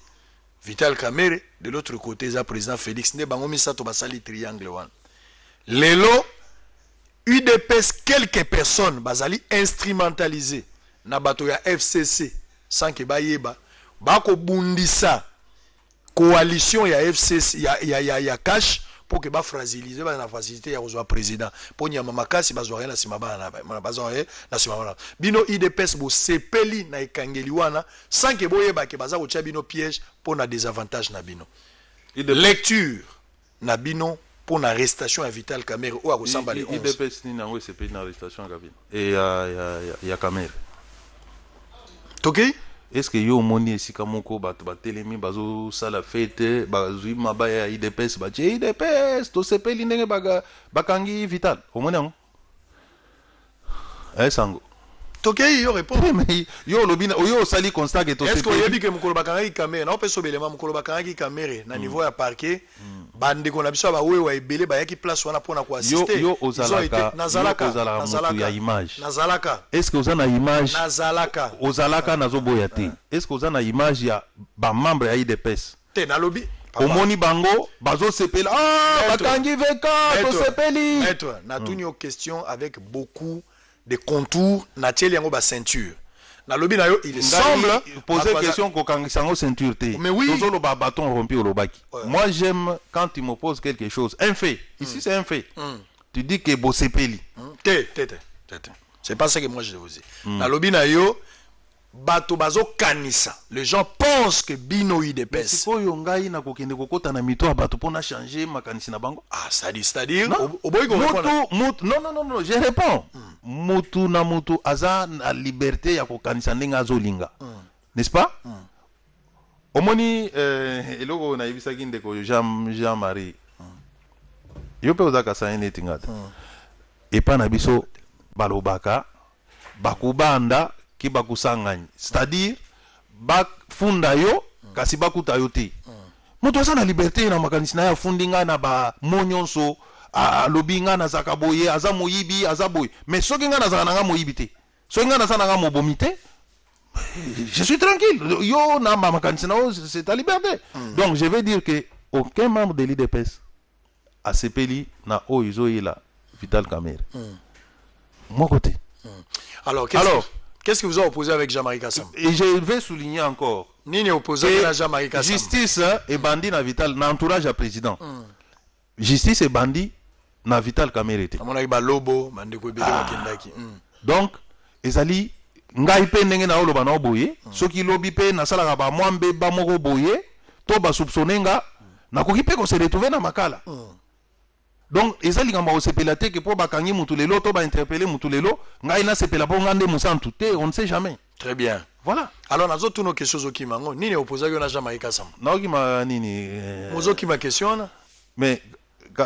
Vital Kamerhe, de l'autre côté, le président Félix ne bangomi sato basali triangle wan. Lelo, UDPS, quelques personnes basali instrumentalisées na bato ya FCC sans que ba yeba bako bundisa coalition ya FCC ya cash pour que ba fragiliser ba na facilité ya rejoindre président pour nyama makasi bazwa rien na simaba na bazwa rien na simaba bino UDPS bo sepeli na ekangeli wana sans que boyeba ke baza ko tia bino piège pour na désavantage na bino lecture na bino pour na arrestation à Vital Kamerhe ou à Kosamba les 11 UDPS ni nango sepeli na arrestation à Kabila et ya Kamerhe OK. Est-ce que yo moni esika moko bato batelemi bazo sala fete bazui mabaya IDPS ba IDPS to sepeli ndenge bakangi Vital omoni yango sango OK yo répond mais yo lobina yo sali constat que to sepeli est-ce que yebi que mukolo bakangi Kamerhe na opeso belema mukolo bakangi Kamerhe na niveau ya parquet bande ko na biso ba wewa ebele ba yaki place wana pona ko assister yo ozalaka mutu ya image nazalaka est-ce que ozana image nazalaka ozalaka nazoboya te est-ce que ozana image ya ba membre ya IDPS te na lobby omoni bango bazo sepela bakangi veka to sepeli maître na tuni aux questions avec beaucoup de contours na tieli yango ba ceinture. Na lobby na yo, il semble poser question ko kangisango ceinture te. Mais oui. Tozolo ba bâton rompu au lobaki. Moi j'aime quand tu me poses quelque chose, un fait. Ici c'est un fait. Tu dis que bosepeli. C'est pas ça que moi je vous dis. Na lobby na yo bato bazo kanisa. Les gens pensent que bino IDPS. Siko yo ngai na kokende kokota na mito bato pona changer makanisi na bango. Ah, c'est-à-dire oboyi ko non, je réponds. Mutu na mutu aza na liberté ya kokanisa ndenga azolinga. N'est-ce pas? Omoni eloko na yebisaki ndeko Jean-Marie. Yo pe ozaka sa ene tingata. Epa na biso balobaka bakubanda ki bakusangani. C'est-à-dire bakfunda yo kasi bakuta yo te. Mutu aza na liberté na makanisi na ya fundinga na ba monyonso alobi nga nazaka boye aza moyibi aza boye mais soki nga nazaka nanga moyibi te soki nga nazaka nanga mobomi te je suis tranquille yo na makanisi nao c'est ta liberté donc je vais dire que aucun membre de l'IDPS a sepeli na oyo ezoyela Vital Kamerhe moi côté alors qu'est-ce que vous avez opposé avec Jean-Marie Kassamba? Et je vais souligner encore Nini opposé à Jean-Marie Kassamba? Justice et bandit na Vital na entourage à président. Justice et bandit na Vital Kamerhe. Donc ezali ngai pe ndenge na oloba na boye soki lobi pe na sala ba mwambe ba moko boye to ba soupçonnenga na koki pe ko se retrouver na makala. Donc ezali ngamba o sepela te que pour bakangi mutulelo to ba interpeller mutulelo ngai na sepela po ngande musantu te on ne sait jamais. Très bien. Voilà. Alors nazo tuno question zo kimango nini opposé na Jean-Marie Kassamba? Na okima nini mozo kima question na mais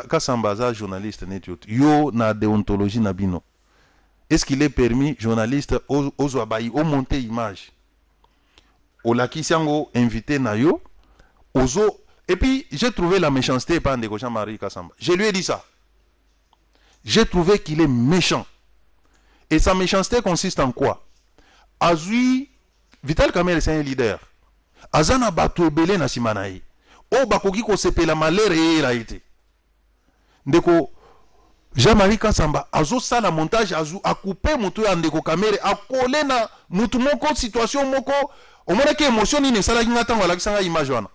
Kassamba za journaliste net yo na déontologie na bino. Est-ce qu'il est permis journaliste aux abayi au monter image au lakisango invité na yo ozo. Et puis, j'ai trouvé la méchanceté par Ndeko Jean-Marie Kassamba. Je lui ai dit ça. J'ai trouvé qu'il est méchant. Et sa méchanceté consiste en quoi? Azui, Vital Kamerhe c'est un leader. Azana bato ebele na simanaye. O bakoki ko sepela malere e la été. Ndeko Jean-Marie Kassamba azo sala montage azu a coupé mutu ya Ndeko Kamerhe a collé na mutu moko situation moko o mona ke émotion ni ne sala ki ngata ngala kisanga image wana.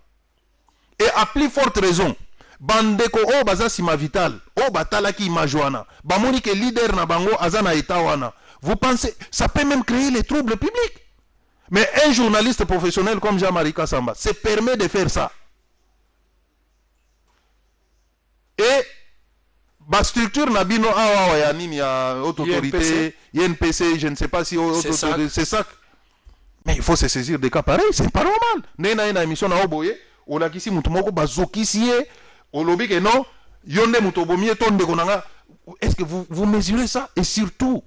Et à plus forte raison, bandeko o baza sima Vital, o batala ki imajwana, bamoni ke leader na bango azana etawana. Vous pensez, ça peut même créer les troubles publics. Mais un journaliste professionnel comme Jean-Marie Kassamba se permet de faire ça. Et ba structure na bino awa ya nini ya haute autorité, INPC, je ne sais pas si c'est ça. Mais il faut se saisir des cas pareils, c'est pas normal. Nena ina émission na oboye. Olakisi mutu moko bazokisi ye olobi que non yonde mutu obomi tonde konanga. Est-ce que vous mesurez ça? Et surtout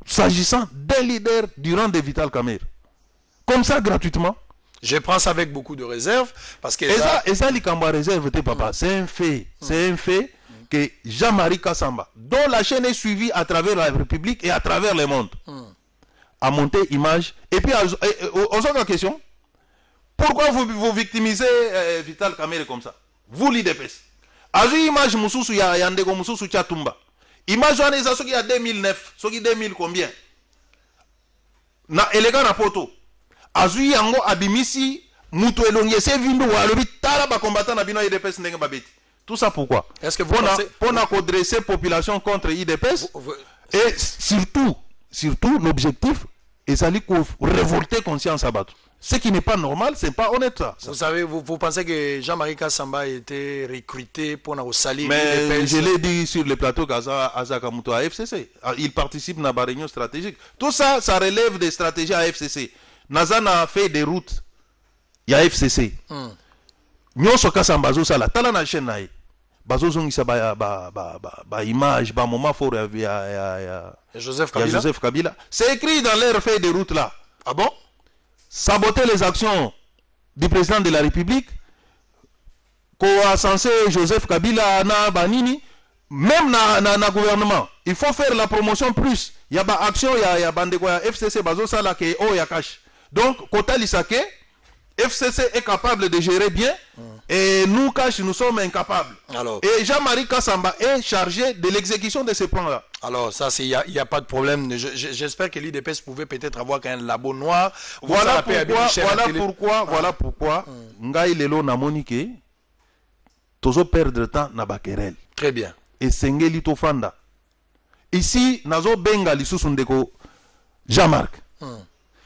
s'agissant d'un leader du rang de Vital Kamerhe comme ça gratuitement, je prends ça avec beaucoup de réserve parce que et ça likamba réserve te papa, c'est un fait, c'est un fait que Jean-Marie Kassamba dont la chaîne est suivie à travers la République et à travers le monde a monté image et puis on se pose la question. Pourquoi vous victimisez Vital Kamerhe comme ça? Vous l'IDPS. Azu image mususu ya Ndeko mususu Chatumba. Image wana eza soki ya 2009, soki 2000 combien? Na elega na poto. Azu yango abimisi mutu elongese vindu wa lobi tala ba combattant na bino IDPS ndenge babeti. Tout ça pourquoi? Est-ce que vous pensez pour dresser population contre IDPS et surtout l'objectif est d'aller révolter conscience à battre. Ce qui n'est pas normal, c'est pas honnête ça. Vous savez, vous pensez que Jean-Marie Kassamba a été recruté pour nous salir? Mais je l'ai dit sur le plateau Azakamuto à FCC. Il participe à la réunion stratégique. Tout ça, ça relève des stratégies à FCC. Nazana a fait des routes. Il y a FCC. Nyonso Kassamba zo sala tala na chaîne nae. Bazo zongisa ba image, ba moment fort ya Joseph Kabila. Joseph Kabila. C'est écrit dans leur feuille de route là. Ah bon? Saboter les actions du président de la République, qu'on a censé Joseph Kabila na banini, même na gouvernement. Il faut faire la promotion plus. Il y a ba action, il y a bande quoi FCC bazo sala ke o ya cash. Donc kota lisake FCC est capable de gérer bien et nous cash nous sommes incapables. Alors, et Jean-Marie Kassamba est chargé de l'exécution de ces plans-là. Alors ça, il y a pas de problème. J'espère que l'IDPS pouvait peut-être avoir un labo noir. Voilà pourquoi ngai lelo na monike tozo perdre temps na bakerel. Très bien. Et sengeli to fanda. Ici nazo benga lisusu ndeko Jean-Marc.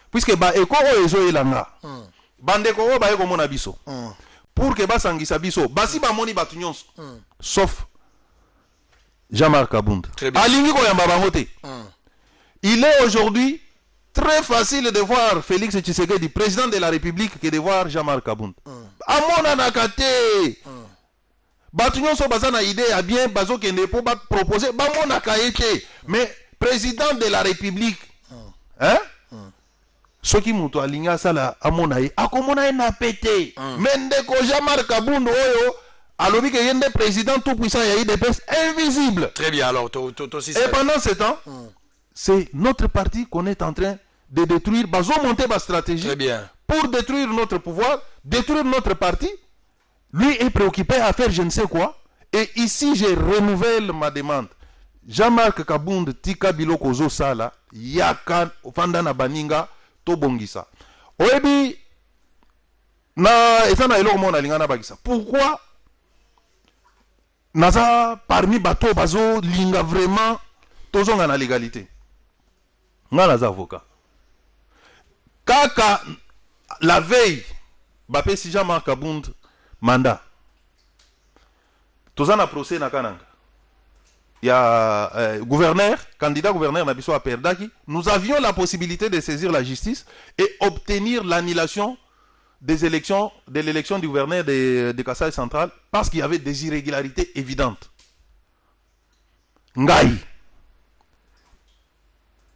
Puisque ba eko o ezo elanga. Bandeko o ba eko mona biso. Pour que basangisa biso, basi ba moni batu nyonso. Sauf Jean-Marc Abound. Alingi ko yamba bango te. Il est aujourd'hui très facile de voir Félix Tshisekedi, président de la République, que de voir Jean-Marc Abound. Amona nakate. Batu nyonso bazana idée ya bien bazo kende po ba proposer ba mona kaete. Mais président de la République, hein? Soki mutu alinga sala amona ye akomona ye na pété. Mendeko Jean-Marc Abound oyo alobi que yende président tout puissant ya IDPS invisible. Très bien, alors, Et pendant ce temps, c'est notre parti qu'on est en train de détruire. Bazo monter ma stratégie. Très bien. Pour détruire notre pouvoir, détruire notre parti. Lui est préoccupé à faire je ne sais quoi. Et ici, je renouvelle ma demande. Jean-Marc Kabound tika biloko zo sala yaka fanda na baninga to bongisa. Oebi na ezana eloko mona lingana bagisa. Pourquoi naza parmi bato bazo linga vraiment tozonga na légalité. Nga naza avocat. Kaka la veille bapé si Jean-Marc Kabound mandat. Tozana procès na kananga. Il y a gouverneur, candidat gouverneur Nabiso Aperdaki, nous avions la possibilité de saisir la justice et obtenir l'annulation des élections, de l'élection du gouverneur de Kasaï Central parce qu'il y avait des irrégularités évidentes. Ngaï,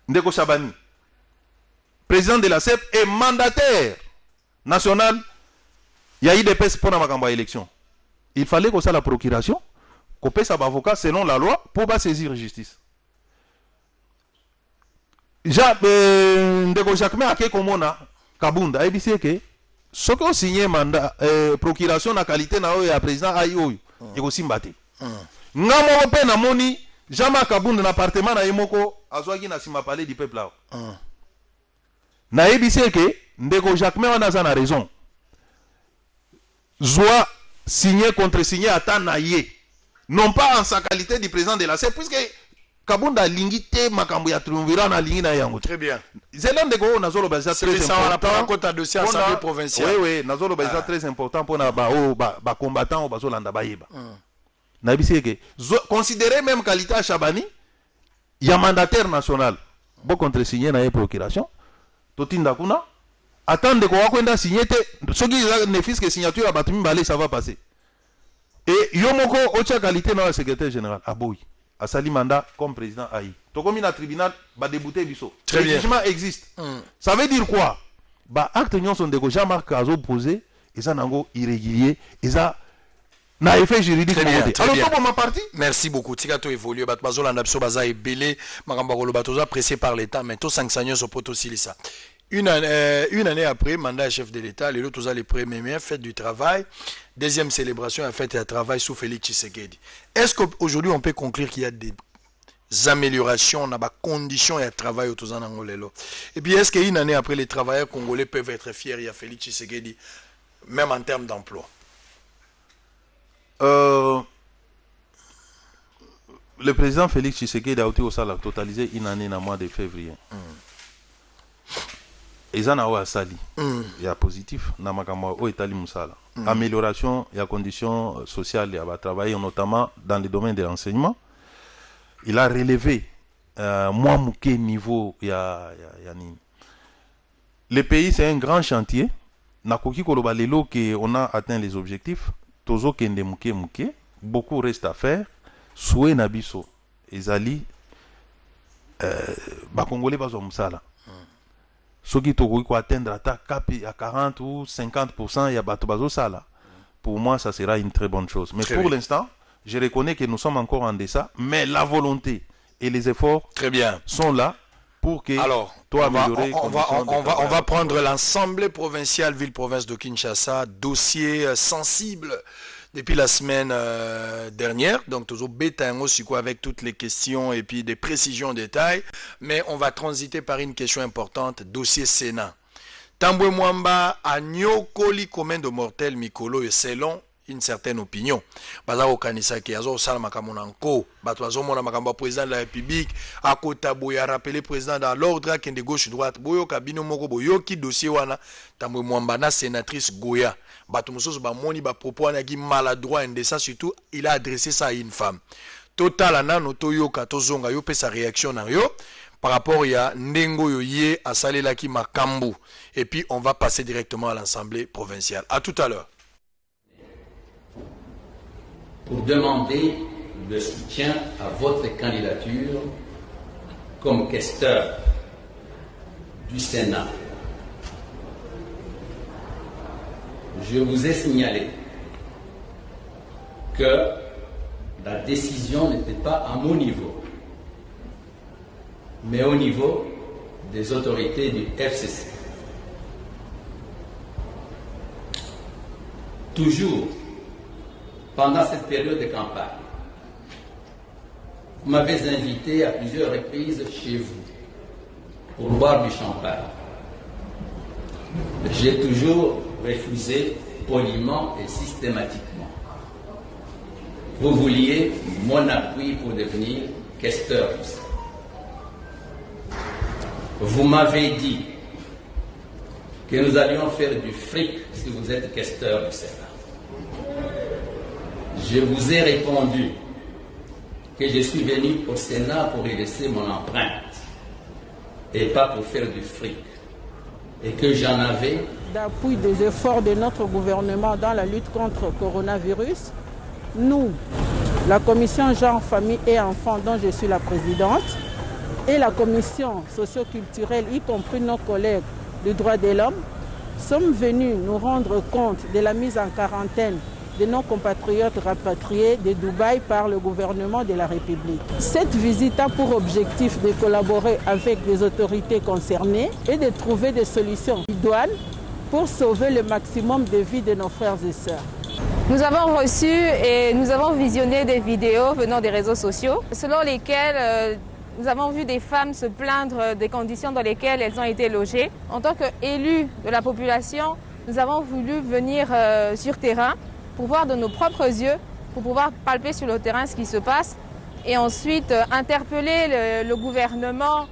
Ndeko Chabani, président de la CEP et mandataire national, il y a eu des pestes pour la élection. Il fallait que ça la procuration. Qu'on paie sa avocat selon la loi pour pas saisir justice. Ndeko Jacquemin a komona Kabound a dit que ce qu'on signé mandat procuration na qualité na oyo ya président ayoyo et aussi mbate. Ngamo pe na moni Jean-Marc Kabound na appartement na yemoko azwaki na sima palais du peuple là. Na dit que Ndeko Jacquemin wana za na raison. Zoa signé contre signé ata na ye. Non pas en sa qualité du président de la CEP, puisque Kabound a lingité makambo ya triumvirat na lingi na yango. Très bien. C'est l'un des gros nazolo basa très important. On a pas un dossier à l'Assemblée provinciale. Oui, nazolo basa très important pour na ba combattant au baso landa bayeba. Na bisi que considérer même qualité à Chabani, il y a mandataire national. Bon contre-signé na procuration. Totinda kuna attendre ko wakwenda signer te soki ne fils que signature à batumi balé ça va passer. Et Yomoko Ocha qualité dans le secrétaire général Aboui a sali mandat comme président Aïe. Tokomi na tribunal ba débouté biso. Très bien. Le jugement existe. Ça veut dire quoi? Ba acte nyon son de Jean-Marc Azo posé et ça nango irrégulier et ça na effet juridique. Très bien. Alors pour ma partie. Merci beaucoup. Tikato évolue. Bat bazola ndapso baza ebele makamba kolo batoza pressé par l'état mais to sanctionner so poto silisa. Une année après, mandat chef de l'État, les autres les premiers fête du travail, deuxième célébration à fête et à travail sous Félix Tshisekedi. Est-ce qu'aujourd'hui on peut conclure qu'il y a des améliorations dans les conditions de travail autour de Angolelo? Et puis est-ce qu'une année après, les travailleurs congolais peuvent être fiers, il y a Félix Tshisekedi, même en termes d'emploi? Le président Félix Tshisekedi a été au salaire totalisé une année dans le mois de février. Ils ont un sali. Il y a positif. Amélioration des conditions sociales et travailler notamment dans le domaine de l'enseignement. Il a relevé moins mouké niveau. Le pays, c'est un grand chantier. On a atteint les objectifs. Beaucoup reste à faire. Souhait Nabiso. Ezali. Congolais pas comme ça là. Ceux qui ont atteindre à 40 ou 50%, il y a bateau sala. Pour moi, ça sera une très bonne chose. Mais très pour l'instant, je reconnais que nous sommes encore en deçà, mais la volonté et les efforts sont là pour que on va prendre l'Assemblée provinciale ville-province de Kinshasa, dossier sensible depuis la semaine dernière, donc toujours bétain aussi quoi avec toutes les questions et puis des précisions détails, mais on va transiter par une question importante, dossier Sénat. Tambwe Mwamba a nyokoli commun de mortel mikolo et selon une certaine opinion. Baza okanisa ki azo sala makambo nanko, bato azo mona makambo président de la République, akota boya rappeler président dans l'ordre qui est de gauche droite, boyo kabino moko boyo ki dossier wana Tambwe Mwamba na sénatrice Goya. Bato mosusu ba moni ba propos wana ki maladroit indécent, surtout il a adressé ça à une femme. Total anano toyoka tozonga yo pe sa réaction na yo par rapport à Ndengo Yoye à Salelaki Makambu. Et puis on va passer directement à l'Assemblée provinciale. À tout à l'heure. Pour demander le soutien à votre candidature comme questeur du Sénat. Je vous ai signalé que la décision n'était pas à mon niveau, mais au niveau des autorités du FCC. Toujours, pendant cette période de campagne, vous m'avez invité à plusieurs reprises chez vous pour boire du champagne. J'ai toujours refusé poliment et systématiquement. Vous vouliez mon appui pour devenir questeur du Sénat. Vous m'avez dit que nous allions faire du fric si vous êtes questeur du Sénat. Je vous ai répondu que je suis venu au Sénat pour y laisser mon empreinte et pas pour faire du fric. Et que j'en avais. D'appui des efforts de notre gouvernement dans la lutte contre le coronavirus, nous, la commission genre, famille et enfants dont je suis la présidente, et la commission socio-culturelle, y compris nos collègues du droit de l'homme, sommes venus nous rendre compte de la mise en quarantaine de nos compatriotes rapatriés de Dubaï par le gouvernement de la République. Cette visite a pour objectif de collaborer avec les autorités concernées et de trouver des solutions idoines pour sauver le maximum de vies de nos frères et sœurs. Nous avons reçu et nous avons visionné des vidéos venant des réseaux sociaux selon lesquelles nous avons vu des femmes se plaindre des conditions dans lesquelles elles ont été logées. En tant qu'élus de la population, nous avons voulu venir sur terrain pour voir de nos propres yeux, pour pouvoir palper sur le terrain ce qui se passe et ensuite interpeller le gouvernement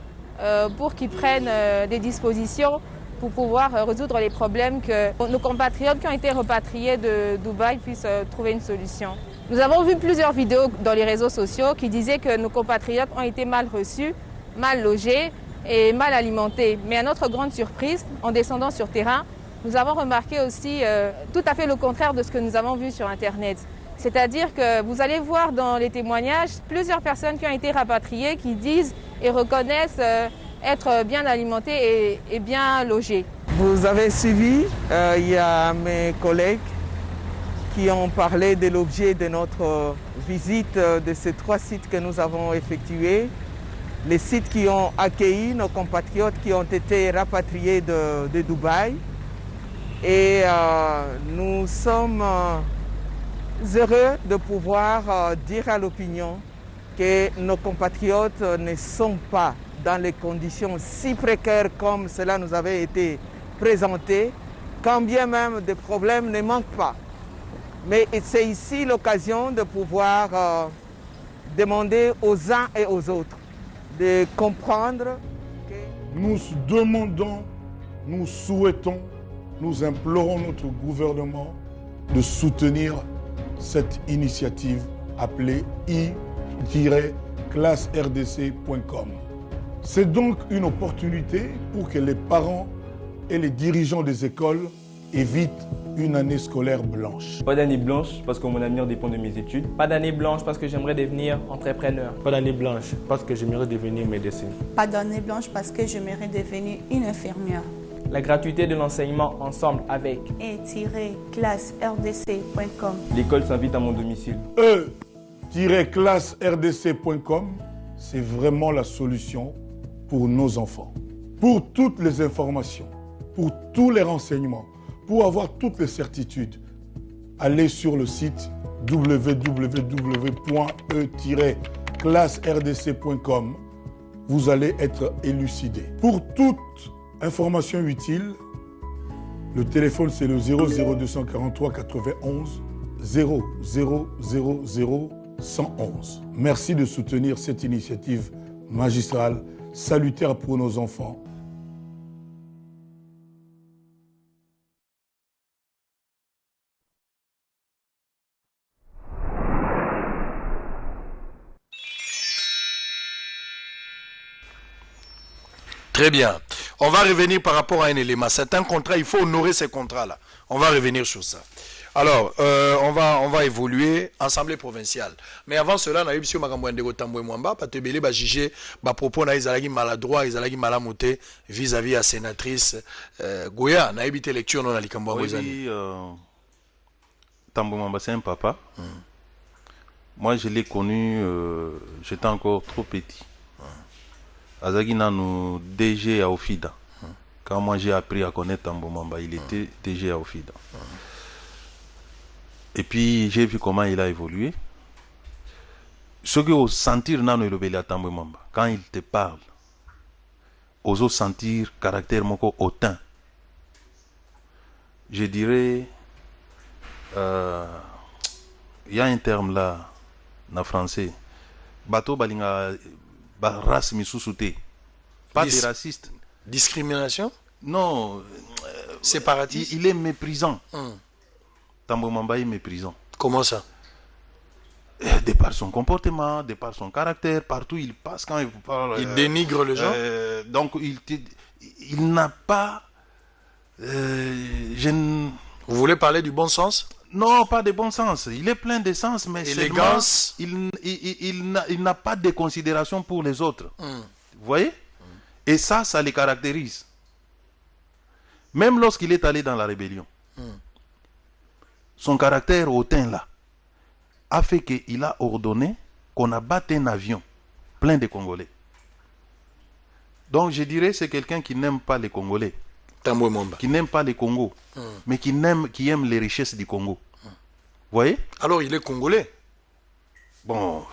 pour qu'il prenne des dispositions pour pouvoir résoudre les problèmes, que nos compatriotes qui ont été repatriés de Dubaï puissent trouver une solution. Nous avons vu plusieurs vidéos dans les réseaux sociaux qui disaient que nos compatriotes ont été mal reçus, mal logés et mal alimentés. Mais à notre grande surprise, en descendant sur terrain, nous avons remarqué aussi tout à fait le contraire de ce que nous avons vu sur Internet. C'est-à-dire que vous allez voir dans les témoignages plusieurs personnes qui ont été rapatriées qui disent et reconnaissent être bien alimentées et bien logées. Vous avez suivi, il y a mes collègues qui ont parlé de l'objet de notre visite de ces 3 sites que nous avons effectués. Les sites qui ont accueilli nos compatriotes qui ont été rapatriés de Dubaï. Et nous sommes heureux de pouvoir dire à l'opinion que nos compatriotes ne sont pas dans les conditions si précaires comme cela nous avait été présenté, quand bien même des problèmes ne manquent pas. Mais c'est ici l'occasion de pouvoir demander aux uns et aux autres de comprendre que nous demandons, nous souhaitons, nous implorons notre gouvernement de soutenir cette initiative appelée i-classerdc.com. C'est donc une opportunité pour que les parents et les dirigeants des écoles évitent une année scolaire blanche. Pas d'année blanche parce que mon avenir dépend de mes études. Pas d'année blanche parce que j'aimerais devenir entrepreneur. Pas d'année blanche parce que j'aimerais devenir médecin. Pas d'année blanche parce que j'aimerais devenir une infirmière. La gratuité de l'enseignement ensemble avec e-classerdc.com. L'école s'invite à mon domicile. e-classerdc.com, c'est vraiment la solution pour nos enfants. Pour toutes les informations, pour tous les renseignements, pour avoir toutes les certitudes, allez sur le site www.e-classerdc.com. Vous allez être élucidé. Pour toute information utile, le téléphone c'est le 00243 91 0000 111. Merci de soutenir cette initiative magistrale, salutaire pour nos enfants. Très bien. On va revenir par rapport à un élément. C'est un contrat, il faut honorer ces contrats-là. On va revenir sur ça. Alors, on va évoluer, Assemblée provinciale. Mais avant cela, on a eu M. Makamouendego Tamboué Mwamba, parce que Bélé va juger, propos na izalagi maladroit, izalagi malamoté vis-à-vis à sénatrice Goya. On a évité lecture non à l'Ikambo. Oui, Tamboué Mwamba, c'est un papa. Moi, je l'ai connu, j'étais encore trop petit. Azagi Nanou, DG à Ofida. Quand moi j'ai appris à connaître Tambo Mamba, il était DG à Ofida. Et puis j'ai vu comment il a évolué. Ce que vous sentir Nano Elobeli à Tambo Mamba, quand il te parle, vous sentir caractère moko hautain. Je dirais, il y a un terme là, en français, bateau balinga race misousouté. Pas des racistes. Discrimination? Non. Séparatiste? Il est méprisant. Tambo Mamba est méprisant. Comment ça? De par son comportement, de par son caractère, partout il passe quand il parle. Il dénigre les gens? Donc il n'a pas... Vous voulez parler du bon sens? Non, pas de bon sens. Il est plein de sens, mais élégance. Il n'a pas de considération pour les autres. Vous voyez? Et ça le caractérise. Même lorsqu'il est allé dans la rébellion, son caractère hautain là a fait qu'il a ordonné qu'on abatte un avion plein de Congolais. Donc je dirais c'est quelqu'un qui n'aime pas les Congolais. Tambo Mamba. Qui n'aime pas le Congo, mais qui aime les richesses du Congo. Vous voyez? Alors il est Congolais. Bon,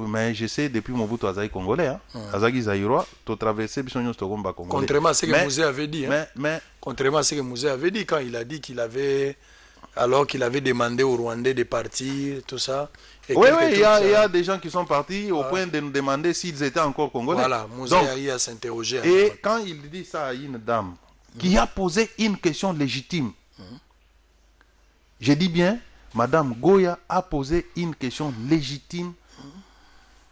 mais je sais depuis mon bout Azaï Congolais. Azagi Zaïrois, tu traversé Bissonio Stogomba Congolais. Contrairement à ce que Mouzé avait dit. Mais contrairement à ce que Mouzé avait dit quand il a dit qu'il avait... Alors qu'il avait demandé aux Rwandais de partir, tout ça. Oui, il y a des gens qui sont partis au point de nous demander s'ils étaient encore Congolais. Voilà, Mouzé a s'interroger. Et quand il dit ça à une dame qui a posé une question légitime, je dis bien, Madame Goya a posé une question légitime,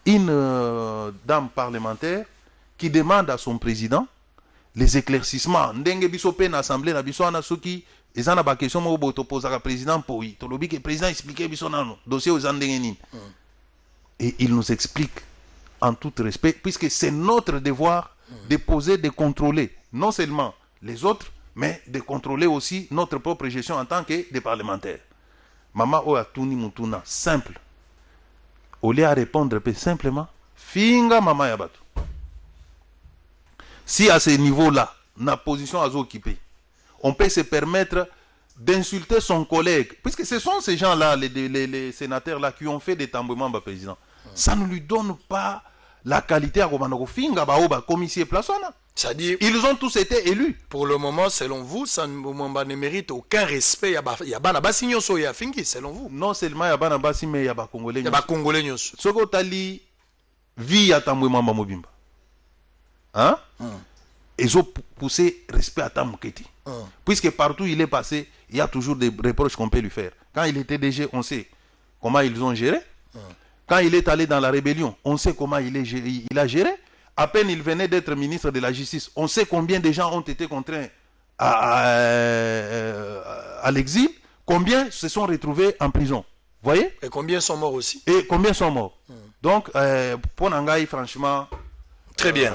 une dame parlementaire qui demande à son président les éclaircissements. Ndenge biso pe na assemblée na biso ana soki ezana ba question mo boto posa président pour to lobi que président expliquer biso nano dossier aux ndenge nini. Et il nous explique en tout respect puisque c'est notre devoir de poser, de contrôler non seulement les autres mais de contrôler aussi notre propre gestion en tant que des parlementaires. Mama Oatuni Mutuna simple. Au lieu à répondre simplement finga mama yabatu. Si à ce niveau-là, la position à occupée, on peut se permettre d'insulter son collègue, puisque ce sont ces gens-là, les sénateurs-là, qui ont fait des tambouements au président. Ça ne lui donne pas la qualité à commissaire Plassona. C'est-à-dire, ils ont tous été élus. Pour le moment, selon vous, Sambomamba ne mérite aucun respect. Il y a Banabasi Nyoso et Finki, selon vous. Non seulement il y a Banabasi, mais il y a Congolais. Il y a Congolais Nyoso. Ce que tu as dit, vie à tambouemamba Mobimba. Hein? Ils ont poussé respect à Tamuketi. Puisque partout il est passé, il y a toujours des reproches qu'on peut lui faire. Quand il était DG, on sait comment ils ont géré. Quand il est allé dans la rébellion, on sait comment il a géré. À peine il venait d'être ministre de la Justice, on sait combien de gens ont été contraints à l'exil, combien se sont retrouvés en prison. Vous voyez? Et combien sont morts aussi? Et combien sont morts. Donc, pour Nangaï, franchement... Très bien.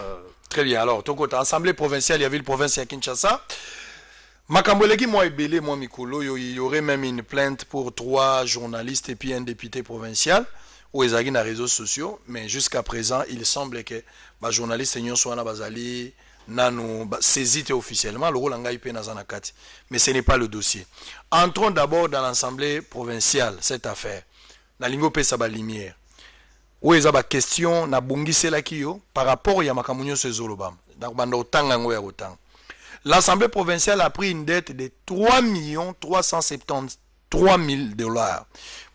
Très bien. Alors, Tokota, Assemblée provinciale, il y avait une province à Kinshasa. Makambolegi, moi, Ebele, moi, Mikolo, il y aurait même une plainte pour 3 journalistes et puis un député provincial, où ils ont les réseaux sociaux. Mais jusqu'à présent, il semble que les journalistes sont bazali, nano, saisi officiellement, le rôle en gaïpé nazanakati. Mais ce n'est pas le dossier. Entrons d'abord dans l'Assemblée provinciale, cette affaire. La lingo pe saba lumière. Où il y a des questions par rapport à Makamunyo Sezolobam. L'Assemblée provinciale a pris une dette de 3 373 000 $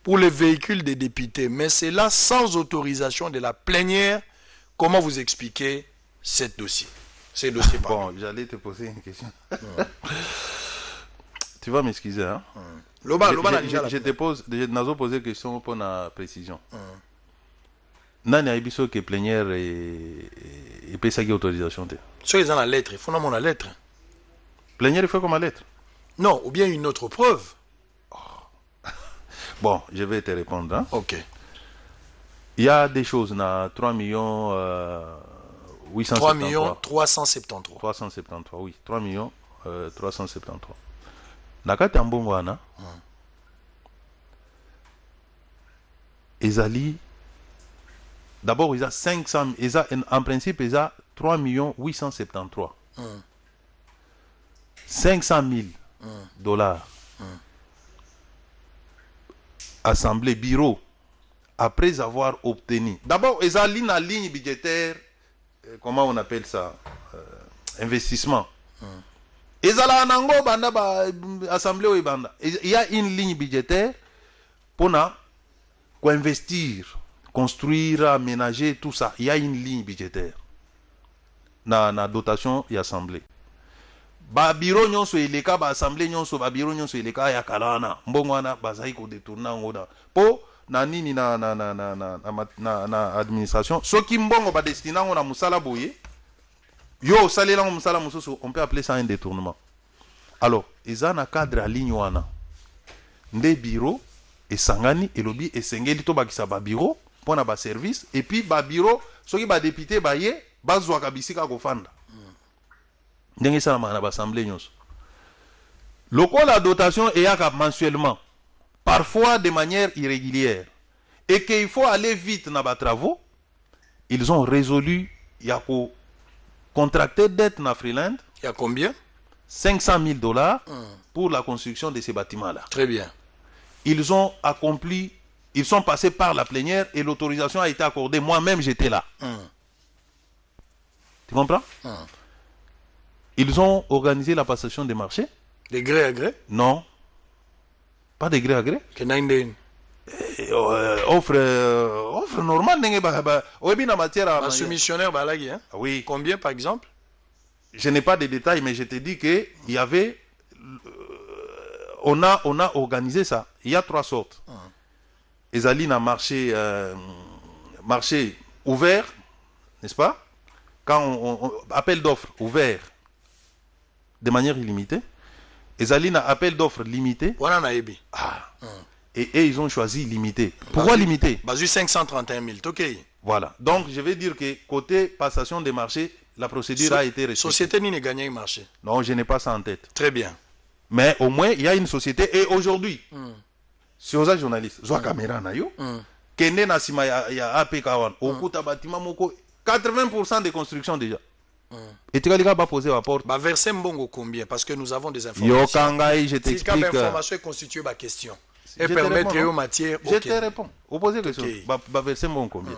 pour les véhicules des députés. Mais c'est là sans autorisation de la plénière. Comment vous expliquez ce dossier? Bon, j'allais te poser une question. Tu vas m'excuser. Hein? Je te pose une question pour la précision. Nani a biso que plénière et peut ça qui autorisation te. Soit ils ont la lettre, il faut la lettre. Plénière il faut comme la lettre. Non, ou bien une autre preuve. Oh. Bon, je vais te répondre. Hein? Ok. Il y a des choses na 3 373. 373, oui. 3 373. Nakati ambongo wana. ezali d'abord ils ont 500 en principe ils ont 3 873 500 000 dollars assemblée bureau après avoir obtenu d'abord ils ont une ligne budgétaire comment on appelle ça investissement ezala nango banda ba assemblée o banda il y a une ligne budgétaire pour investir, construire, aménager tout ça. Il y a une ligne budgétaire na dotation et assemblée. Ba bureau nyonso eleka ba assemblée nyonso ba bureau nyonso eleka ya kalana mbongwana bazai ko détourner ngoda po na nini na administration soki mbongo ba destina ngona musala boye yo salela musala mususu on peut appeler ça un détournement. Alors ezana cadre à ligne wana nde bureau et sangani et lobby et sengeli to bakisa ba bureau pour na ba service et puis ba bureau soki ba député ba ye bazwa kabisika ko fanda ndenge ça na ba assemblée nyonso loko la dotation est à mensuellement parfois de manière irrégulière et qu'il faut aller vite dans les travaux. Ils ont résolu il y a contracté dette na Freeland. Il y a combien? 500 000 dollars pour la construction de ces bâtiments-là. Très bien. Ils ont accompli, ils sont passés par la plénière et l'autorisation a été accordée. Moi-même, j'étais là. Tu comprends? Ils ont organisé la passation des marchés. De gré à gré? Non. Pas de gré à gré. Offre normale. Un soumissionnaire, oui. Combien par exemple? Je n'ai pas de détails, mais je te dis qu'il y avait... On a organisé ça. Il y a 3 sortes. Esaline a marché ouvert, n'est-ce pas? Quand on appel d'offres ouvert de manière illimitée. Esaline a appel d'offres limité. Et ils ont choisi limité. Pourquoi limité? 531 000. Ok. Voilà. Donc, je vais dire que côté passation des marchés, la procédure a été respectée. Société n'a gagné un marché. Non, je n'ai pas ça en tête. Très bien. Mais au moins, il y a une société. Et aujourd'hui, si vous êtes journaliste, vous avez caméra, Kende Nasima ya APK1, Okuta Batima Moko, 80% de construction déjà. Et tu vas poser la porte. Verser Mbongo combien? Parce que nous avons des informations. Yo Kangai, je t'explique. Si l'information est constituée ma question. Et permettre aux matières. Je te réponds. Vous posez la question. Verser Mbongo combien?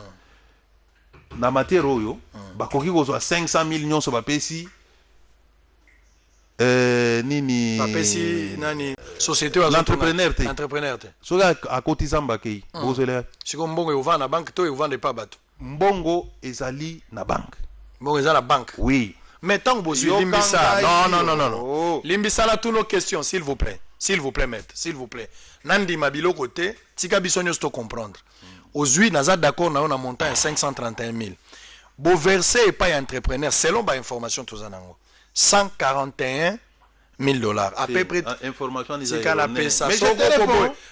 Na matière oyo, bakoki kozwa 500 millions sur bapesi. Nini nani société l'entrepreneur te entrepreneur te soka akotisa mbakei bozela siko mbongo yova na banque to yova ne pas bato mbongo ezali na banque mbongo ezali na banque oui mais tant que vous limbisa non limbisa la toutes nos questions s'il vous plaît maître s'il vous plaît nandi mabilo côté tika biso nyos to comprendre aujourd'hui naza d'accord na on montant 531 000 bo verser pas entrepreneur selon ba information tozanango 141 000 dollars. À peu près. Information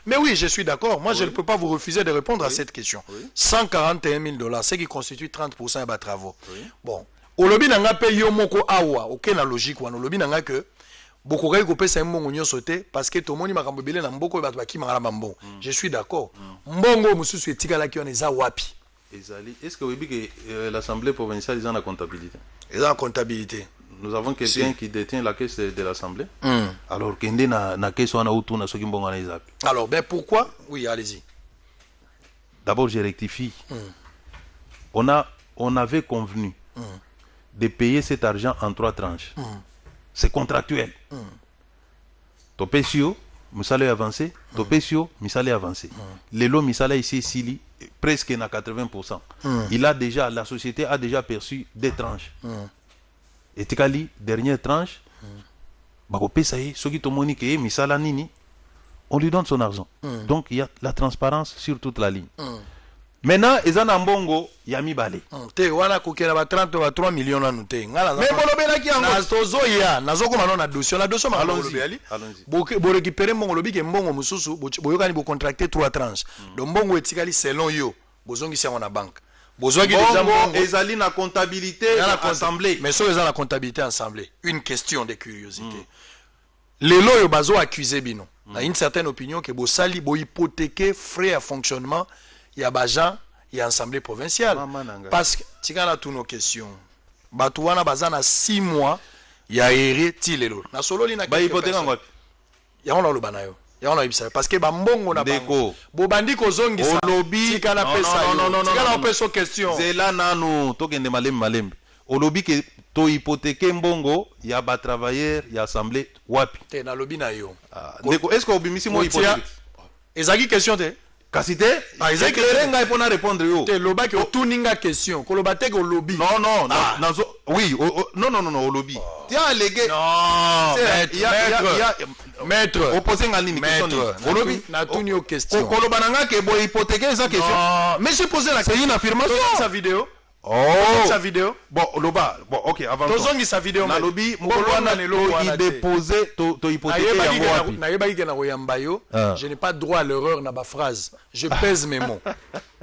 mais oui, je suis d'accord. Moi, je ne peux pas vous refuser de répondre à cette question. 141 000 dollars, ce qui constitue 30% de travaux. Bon. Au lobby n'a pas yo moko awa. Ok, na logique ou au lobby n'a que beaucoup de gens qui ont été sauté parce que tout le monde m'a cambié na mboko ba qui m'a rambo. Je suis d'accord. Mbongo musu su etikala ki on eza wapi. Est-ce que vous dites que l'Assemblée provinciale est en comptabilité? Ils ont en comptabilité. Nous avons quelqu'un qui détient la caisse de l'Assemblée. Alors, na caisse alors, ben pourquoi? Oui, allez-y. D'abord, je rectifie. On avait convenu de payer cet argent en 3 tranches. C'est contractuel. Topesio, misale avancé. Topesio, misale avancé. Les lots misale ici, Sili, presque à 80%. La société a déjà perçu des tranches. Et Tikali, dernière tranche, on lui donne son argent. Donc il y a la transparence sur toute la ligne. Maintenant, ils ont un bongo, Yami Balé. Te wana kokela ba 30 ba 3 millions na nute. Ngala. Mais bolobela ki yango. Nazozo ya, nazoko mano na dossier, na dossier ma bolobeli. Bo récupérer mbongo lobi ke mbongo mususu, boyokani bo contracter 3 tranches. Donc mbongo etikali selon yo, bozongi si na banque. Bongo ezali na comptabilité assemblée. Mais so ezali na comptabilité assemblée. Une question de curiosité. Les loyo bazo accusé bino. Na une certaine opinion que bo sali bo hypothéquer frais à fonctionnement il y a Bajan, il y a Assemblée provinciale. Parce que, tu as toutes nos questions. Batouana Bazana 6 mois, il y a Ere Tilelo. Na solo li na quelques personnes. Il y a on le banayo. Il y a on le parce que Bambongo na bango. Bobandi ko zongi sa. Olobi. Tika na pesa. Non. Tika na pesa question. Zela nanu tokende malembe. Olobi ke to hypothéquer mbongo, il y a ba travailleurs, il y a assemblée wapi. Te na lobi na yo. Ndeko, est-ce que obimisi mo hypothéquer? Ezaki question te. Kasite, c'est clair nga ipona répondre yo. Te loba ke otuninga question. Ko loba te ko lobi. Non, oui, non, au lobby. Tiens, allégué. Non, maître. Opposé à l'ini question. Au lobby. Na tuni yo question. Ko loba nga ke bo hypothéquer sa question. Mais j'ai posé la question, une affirmation. Sa vidéo. Oh, sa vidéo. Bon, loba. Bon, OK, avant. Tozongi sa vidéo. Na lobby, il déposer to hypothéquer yango wapi. Na yebaki ke na koyamba yo. Je n'ai pas droit à l'erreur na ba phrase. Je pèse mes mots.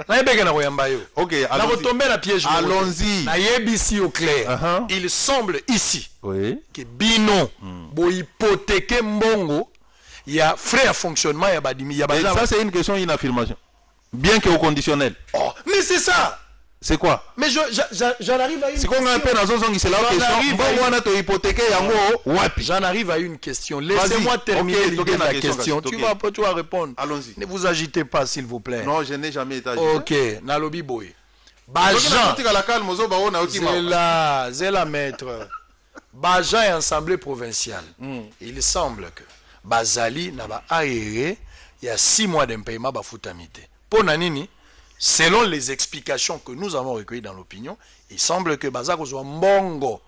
Na yebaki na koyamba yo. OK, na retomber la piège. Allons-y. Na yebisi au clair. Il semble ici que bino bo hypothéquer mbongo, il y a frais à fonctionnement, il y a badimi, il y a bazar. Ça c'est une question, une affirmation. Bien que au conditionnel. Oh, mais c'est ça. C'est quoi? Mais j'en arrive à une question. C'est qu'on a un peu dans c'est la question. J'en arrive à une question. Laissez-moi terminer l'idée de la question. Tu vas répondre. Allons-y. Ne vous agitez pas, s'il vous plaît. Non, je n'ai jamais été agité. Ok, Nalobi Boy. Bajan. Zela maître. Bajan est assemblée provinciale. Il semble que Bazali n'a pas aéré. Il y a 6 mois d'impayement bafutamité. Pour Nanini, selon les explications que nous avons recueillies dans l'opinion, il semble que Bazako soit mbongo.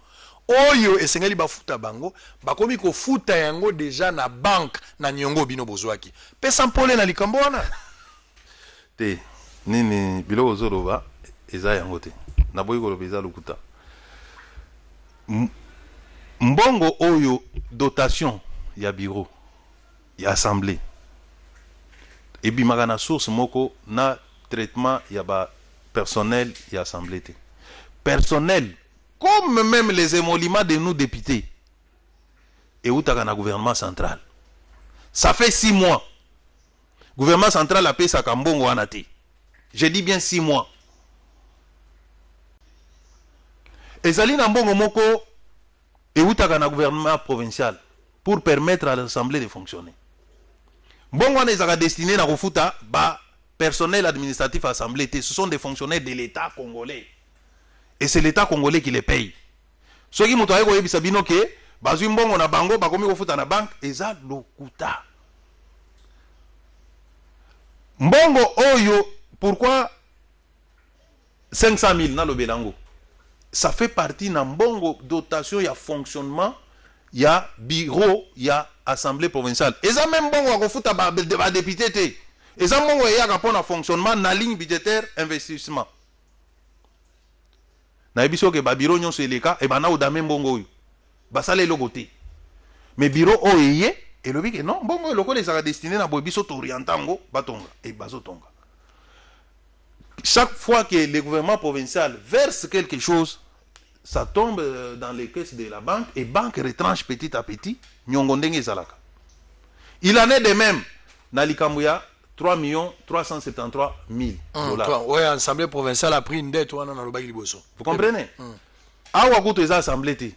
Oyo esengeli bafuta bango, bakomi ko futa yango déjà na banque na nyongo bino bozwaki. Pesa mpole na likambo wana. Te nini bilo ozoloba eza yango te. Na boyi koloba eza lokuta. Mbongo oyo dotation ya bureau ya assemblée. Et puis magana source moko na traitement il y a personnel et assemblée. Personnel, comme même les émoluments de nous députés, et où t'as un gouvernement central. Ça fait 6 mois. Gouvernement central a payé sa kambongo anate. Je dis bien 6 mois. Et Zali Nambongo Moko, et où t'as un gouvernement provincial, pour permettre à l'assemblée de fonctionner. Bon, on est destiné à refuta, personnel administratif assemblée, ce sont des fonctionnaires de l'État congolais. Et c'est l'État congolais qui les paye. Ceux qui m'ont dit que Sabino ke, bazumbongo na bango, bakomi refuta na banque, eza lokuta. Mbongo oyo, pourquoi 500 000 na lobelango? Ça fait partie na mbongo dotation, il y a fonctionnement, il y a bureau, il y a assemblée provinciale. Et ça même bon refuta ba député te. Et ça mon ya rapport à fonctionnement na ligne budgétaire investissement. Na biso ke ba bureau nyonso eleka e bana odame mbongo oyo. Ba sale logoté. Mais bureau oyeye et le que non mbongo lokole ça destiné na biso to orientango batonga et bazotonga. Chaque fois que le gouvernement provincial verse quelque chose, ça tombe dans les caisses de la banque et banque retranche petit à petit. Il en est de même. Nalikamouya 3 373 000 $. Oui, l'Assemblée provinciale a pris une dette. Vous comprenez? Awa kuto eza assemblée te.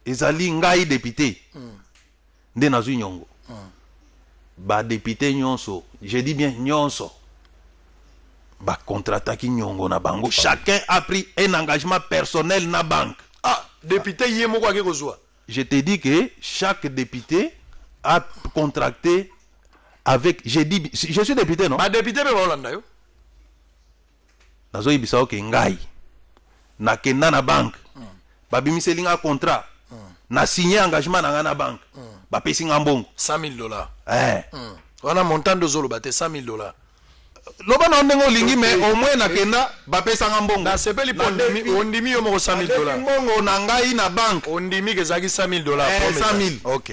Ezali ngai député. Nde nazu nyongo. Ba député nyonso, je dis bien nyonso. Ba contre-attaque nyongo na bango. Chacun a pris un engagement personnel na banque. Ah, député yemo kwa kozwa. Je te dis que chaque député a contracté avec, je suis député, non? Ma député be Hollande yo. Nazo ibisa ke ngai. Na kenda na banque. Ba bimiselinga contrat. Na signé engagement na na banque. Ba pesi ngambongo $100,000. On a montant de zolo bate $100,000. Loba na ndengo lingi mais au moins na kenda ba pesa ngambongo. Na sepeli pondimi ondimi yo moko $100,000. Mbongo na ngai na banque. Ondimi ke zaki $100,000. 100,000. OK.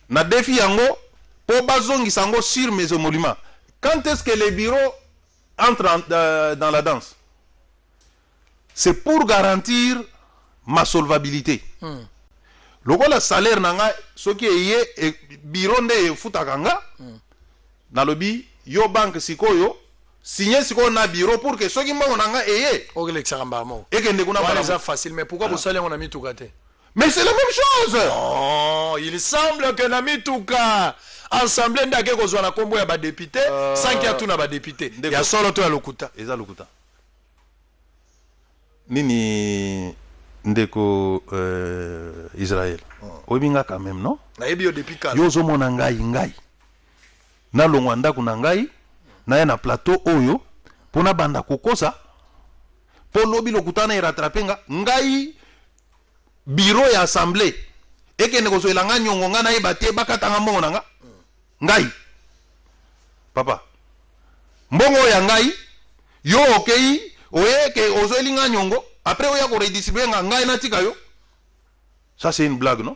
Na défi yango po bazongi sango sur mes émoluments. Quand est-ce que les bureaux entrent dans la danse? C'est pour garantir ma solvabilité. Lokola salaire nanga soki eye bureau nde futaka nga. Na lobi yo banque sikoyo signer siko na bureau pour que soki mbongo nanga eye okelekisaka mbamo ekende kuna wana mbala eza facile mais pourquoi bosali yango na mituka te? mais c'est la même chose. Non, il semble que na mituka assemblée ndake kozwa na kombo ya ba député sans qu'il y a tout na ba député ya solo to ya lokuta eza lokuta nini ndeko Israël oyebinga quand même non nayebi yo depuis quand yo ozomona ngai nalongwa ndako na ngai naye na plateau oyo mpona banda kokosa mpo lobi lokuta na erattrape ngai bureau ya assemblée ekende kozwela nga nyongo nga nayeba te bakatanga mbongo na nga ngai papa mbongo ya ngai yo okei oyeke ozweli nga nyongo après oya koredistribue nga ngai natika yo. Ça c'est une blague non?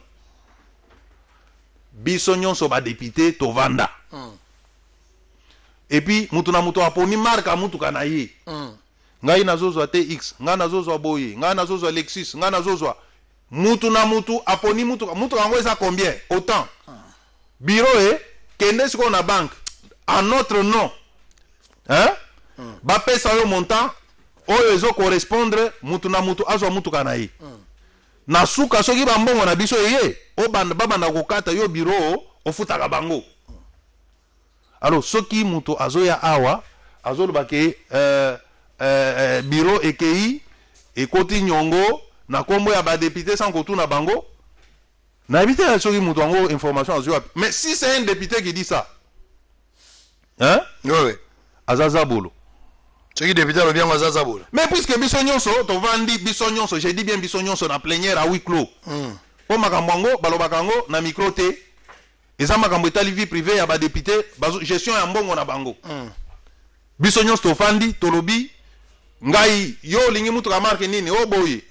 Biso nyonso ba député tovanda et puis mutu na mutu aponi marka mutuka na ye ngai nazozwa TX ngai nazozwa boye ngai nazozwa Lexus ngai nazozwa mutu na mutu aponi mutuka yango eza combien autant bureau kende siko na banque en notre nom hein bapesa yo montant oyo ezo correspondre mutu na mutu azwa mutuka na ye na suka soki bambongo na biso eye babanda kokata yo bureau ofutaka bango. Alors soki mutu azoya awa azoloba ke bureau ekei ekoti nyongo na kombo ya ba député sans kotuna bango na éviter soki mutu ango information azoya. Mais si c'est un député qui dit ça hein oui azaza bolo soki député lo bien azaza bolo. Mais puisque biso nyonso to vandi biso nyonso, j'ai dit bien biso nyonso na plénière à huis clos po makambo ango balobaka ngo na micro te eza makambo etali vie privée ya ba député gestion ya mbongo na bango biso nyonso to fandi tolobi ngai yo lingi mutu ka marque nini oboye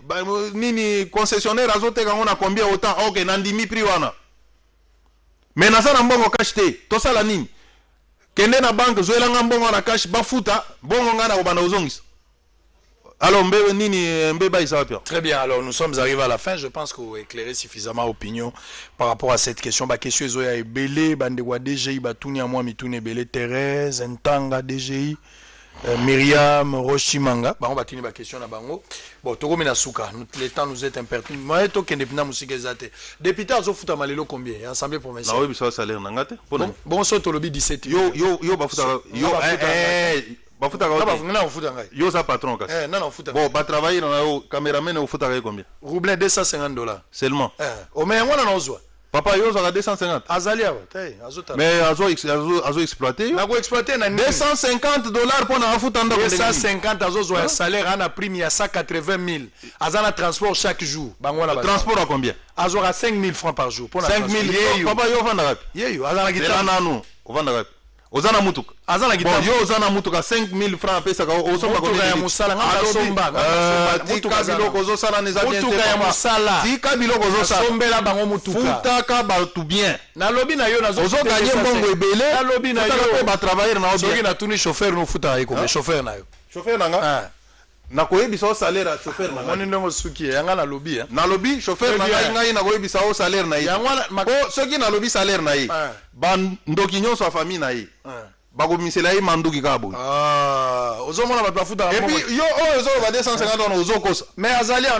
nini concessionnaire azoteka ngo na combien autant ok nandimi prix wana mais na sana mbongo cash te to sala nini kende na banque zoela nga mbongo na cash bafuta mbongo nga na obana ozongisa. Alors très bien, alors nous sommes arrivés à la fin. Je pense que vous éclairez suffisamment opinion par rapport à cette question. Bah question Zoya est belé, bandegwa DGI, Batunia moi mitune belé, Thérèse, Ntanga DGI, Myriam, Rochimanga. Bah on va tenir ma question na bango. Bon, Togo Menasuka, le temps nous est impertinent. Moi to kende pina musike zate. Député azo futa malelo combien? Assemblée provinciale. Na oui, ça salaire nangate. Bon so to lobi 17. Yo bafuta yo bafuta yo sa patron kasi. Bon, ba travailler na yo cameraman au futa combien? Roublin $250 seulement. O mais ngwana na ozwa. Papa yo za 250. Azalia tay azota. Mais azo exploiter. Na go exploiter na $250 pour na futa ndako. 250 azozwa salaire ana prime ya 180,000. Azana transport chaque jour. Bangwana ba. Transport à combien? Azora 5,000 francs par jour pour 5,000. Papa yo vanda ngapi? Yeyo azana gitana nanu. Ovanda ngapi? Ozana mutuka azana gitana yo ozana mutuka 5,000 francs pesa ka osomba ko ya musala ngamba somba mutuka biloko zo sala neza bien mutuka ya musala tika biloko zo sala sombela bango mutuka futaka ba tout bien na lobi na yo nazo ozo gagner mbongo ebele na lobi na yo ba travailler na obi soki na tuni chauffeur no futa iko me chauffeur na yo chauffeur nanga na koyebisa o salaire chauffeur na ngani ndongo suki yanga na lobi na lobi chauffeur na ngai na koyebisa o salaire na ye ko soki na lobi salaire na ye ba ndoki nyonso a famille na ye bakomisela ye manduki ka boye ozomona bato bafuta et puis yo oyo ozoloba 250 wana ozokosa mais azali awa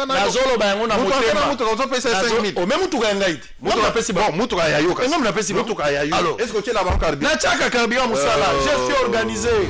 nazoloba yango na motema mutuka ozopesa 5,000 ome mutuka ya ngai te mutuka ya yo kasi ngombe napesi mutuka ya yo est-ce que tu la banque carburant nachaka carburant musala gestion organisée.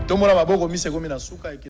Tomona maboko mise komi na suka